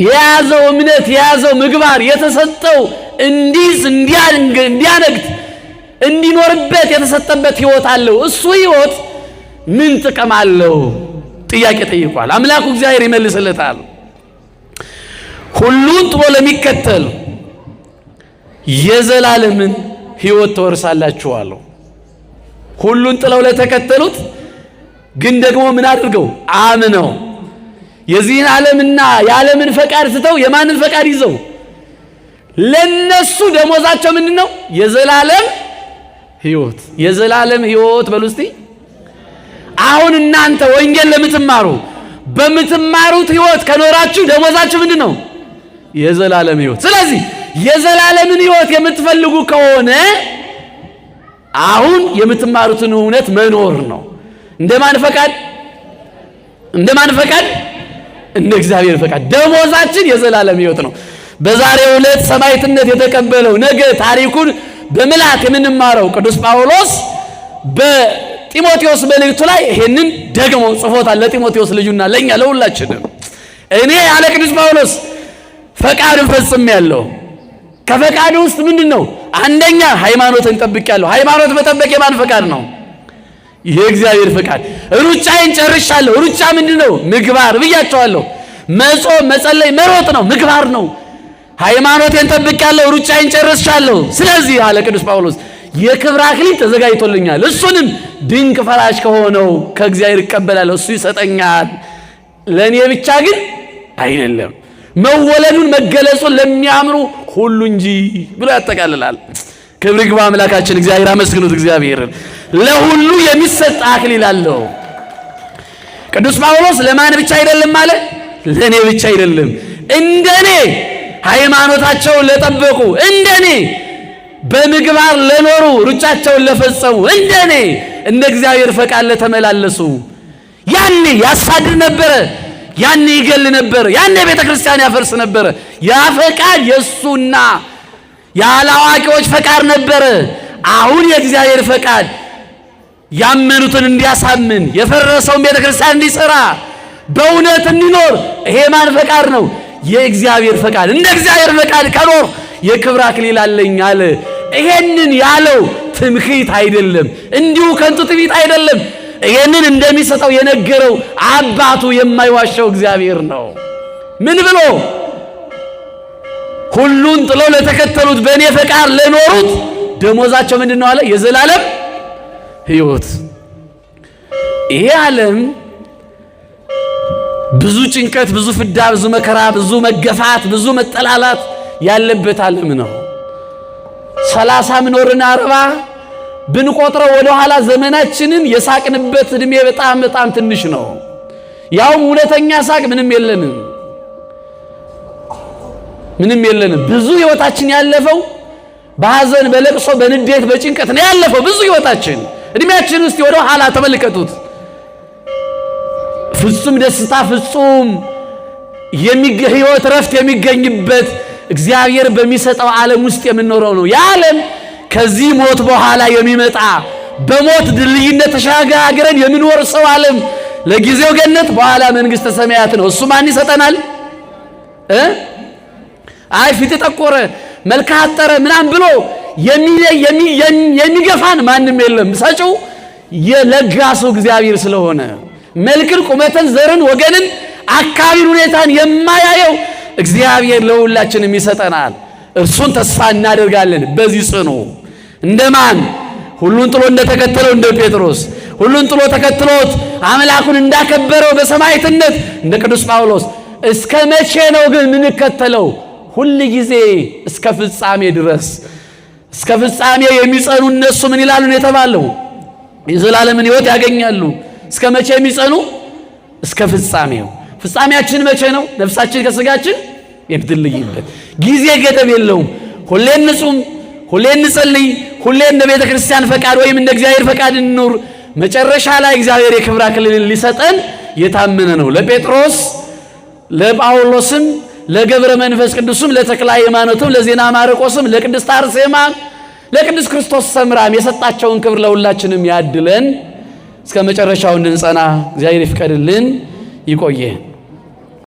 የያዘው እምነት የያዘው ምግባር የተሰጠው እንዲያነግት እንዲኖርበት የተሰጠበት ህይወት አለው። እሱ ህይወት ምን ጥቅም አለው? ጥያቄ ጠይቋል። አምላኩ እግዚአብሔር ይመልስለታል። ሁሉን ጥሎ ለሚከተል የዘላለምን ህይወት ተወርሳላችሁ አለው። ሁሉን ጥለው ለተከተሉት ግን ደግሞ ምን አድርገው? አምነው የዚህን ዓለምና የዓለምን ፈቃድ ትተው የማንን ፈቃድ ይዘው? ለነሱ ደሞዛቸው ምንድነው? የዘላለም ህይወት። የዘላለም ህይወት በሉ እስቲ። አሁን እናንተ ወንጌል ለምትማሩ በምትማሩት ህይወት ከኖራችሁ ደሞዛችሁ ምንድነው? የዘላለም ህይወት። ስለዚህ የዘላለምን ህይወት የምትፈልጉ ከሆነ አሁን የምትማሩትን እውነት መኖር ነው። እንደማን ፈቃድ? እንደ እግዚአብሔር ፈቃድ። ደሞዛችን የዘላለም ህይወት ነው። በዛሬው ዕለት ሰማዕትነት የተቀበለው ነገ ታሪኩን በምልአት የምንማረው ቅዱስ ጳውሎስ ጢሞቴዎስ መልእክቱ ላይ ይሄንን ደግሞ ጽፎታል ለጢሞቴዎስ ልጁና ለኛ ለሁላችንም። እኔ ያለ ቅዱስ ጳውሎስ ፈቃድን ፈጽሜያለሁ። ከፈቃዱ ውስጥ ምንድነው? አንደኛ ሃይማኖትን ጠብቄያለሁ። ሃይማኖት መጠበቅ የማን ፈቃድ ነው? የእግዚአብሔር ፈቃድ። ሩጫዬን ጨርሻለሁ። ሩጫ ምንድነው? ምግባር ብያቸዋለሁ። መጾም፣ መጸለይ፣ መሮጥ ነው፣ ምግባር ነው። ሃይማኖቴን ጠብቄያለሁ፣ ሩጫዬን ጨርሻለሁ። ስለዚህ አለ ቅዱስ ጳውሎስ የክብር አክሊል ተዘጋጅቶልኛል። እሱንም ድንቅ ፈራሽ ከሆነው ከእግዚአብሔር እቀበላለሁ። እሱ ይሰጠኛል፣ ለእኔ ብቻ ግን አይደለም፣ መወለዱን መገለጹን ለሚያምኑ ሁሉ እንጂ ብሎ ያጠቃልላል። ክብር ይግባ አምላካችን እግዚአብሔር። አመስግኑት እግዚአብሔርን። ለሁሉ የሚሰጥ አክሊል አለው። ቅዱስ ጳውሎስ ለማን ብቻ አይደለም አለ? ለእኔ ብቻ አይደለም፣ እንደኔ ሃይማኖታቸውን ለጠበቁ፣ እንደኔ በምግባር ለኖሩ፣ ሩጫቸውን ለፈጸሙ፣ እንደኔ እንደ እግዚአብሔር ፈቃድ ለተመላለሱ። ያኔ ያሳድድ ነበረ፣ ያኔ ይገል ነበረ፣ ያኔ ቤተ ክርስቲያን ያፈርስ ነበረ። ያ ፈቃድ የእሱና ያላዋቂዎች ፈቃድ ነበረ። አሁን የእግዚአብሔር ፈቃድ ያመኑትን እንዲያሳምን፣ የፈረሰውን ቤተ ክርስቲያን እንዲሰራ፣ በእውነት እንዲኖር። ይሄ ማን ፈቃድ ነው? የእግዚአብሔር ፈቃድ። እንደ እግዚአብሔር ፈቃድ ከኖር የክብር አክሊል አለኝ አለ። ይሄንን ያለው ትምክህት አይደለም፣ እንዲሁ ከንቱ ትዕቢት አይደለም። ይሄንን እንደሚሰጠው የነገረው አባቱ የማይዋሸው እግዚአብሔር ነው። ምን ብሎ? ሁሉን ጥለው ለተከተሉት በእኔ ፈቃድ ለኖሩት ደሞዛቸው ምንድነው አለ? የዘላለም ሕይወት። ይሄ ዓለም ብዙ ጭንቀት፣ ብዙ ፍዳ፣ ብዙ መከራ፣ ብዙ መገፋት፣ ብዙ መጠላላት ያለበት ዓለም ነው። 30 ምኖርና 40 ብንቆጥረው ወደ ኋላ ዘመናችንን የሳቅንበት እድሜ በጣም በጣም ትንሽ ነው። ያው እውነተኛ ሳቅ ምንም የለንም፣ ምንም የለንም። ብዙ ህይወታችን ያለፈው በሐዘን፣ በለቅሶ፣ በንዴት፣ በጭንቀት ነው ያለፈው ብዙ ህይወታችን። እድሜያችን ውስጥ ወደ ኋላ ተመልከቱት። ፍጹም ደስታ፣ ፍጹም ህይወት፣ ረፍት የሚገኝበት እግዚአብሔር በሚሰጠው ዓለም ውስጥ የምንኖረው ነው። የዓለም ከዚህ ሞት በኋላ የሚመጣ በሞት ድልድይነት ተሻጋግረን የምንኖር ሰው ዓለም ለጊዜው ገነት፣ በኋላ መንግስተ ሰማያት ነው። እሱ ማን ይሰጠናል? አይ ፊት ጠቆረ፣ መልክ አጠረ ምናምን ብሎ የሚገፋን ማንም የለም። ሰጪው የለጋሱ እግዚአብሔር ስለሆነ መልክን፣ ቁመትን፣ ዘርን፣ ወገንን፣ አካባቢን፣ ሁኔታን የማያየው እግዚአብሔር ለሁላችንም ይሰጠናል። እርሱን ተስፋ እናደርጋለን። በዚህ ጽኑ። እንደማን? ሁሉን ጥሎ እንደተከተለው እንደ ጴጥሮስ፣ ሁሉን ጥሎ ተከትሎት አምላኩን እንዳከበረው በሰማዕትነት እንደ ቅዱስ ጳውሎስ። እስከ መቼ ነው ግን የምንከተለው? ሁል ጊዜ እስከ ፍጻሜ ድረስ። እስከ ፍጻሜ የሚጸኑ እነሱ ምን ይላሉ ነው የተባለው? የዘላለምን ሕይወት ያገኛሉ። እስከ መቼ የሚጸኑ? እስከ ፍጻሜው። ፍጻሜያችን መቼ ነው? ነፍሳችን ከስጋችን የምትለይበት ጊዜ ገደብ የለውም። ሁሌ እንጹም፣ ሁሌ እንጸልይ፣ ሁሌ እንደ ቤተ ክርስቲያን ፈቃድ ወይም እንደ እግዚአብሔር ፈቃድ እንኑር። መጨረሻ ላይ እግዚአብሔር የክብር አክሊልን ሊሰጠን የታመነ ነው። ለጴጥሮስ፣ ለጳውሎስም፣ ለገብረ መንፈስ ቅዱስም፣ ለተክለ ሃይማኖትም፣ ለዜና ማርቆስም፣ ለቅድስት አርሴማ፣ ለቅዱስ ክርስቶስ ሰምራም የሰጣቸውን ክብር ለሁላችንም ያድለን። እስከ መጨረሻው እንድንጸና እግዚአብሔር ይፍቀድልን። ይቆየ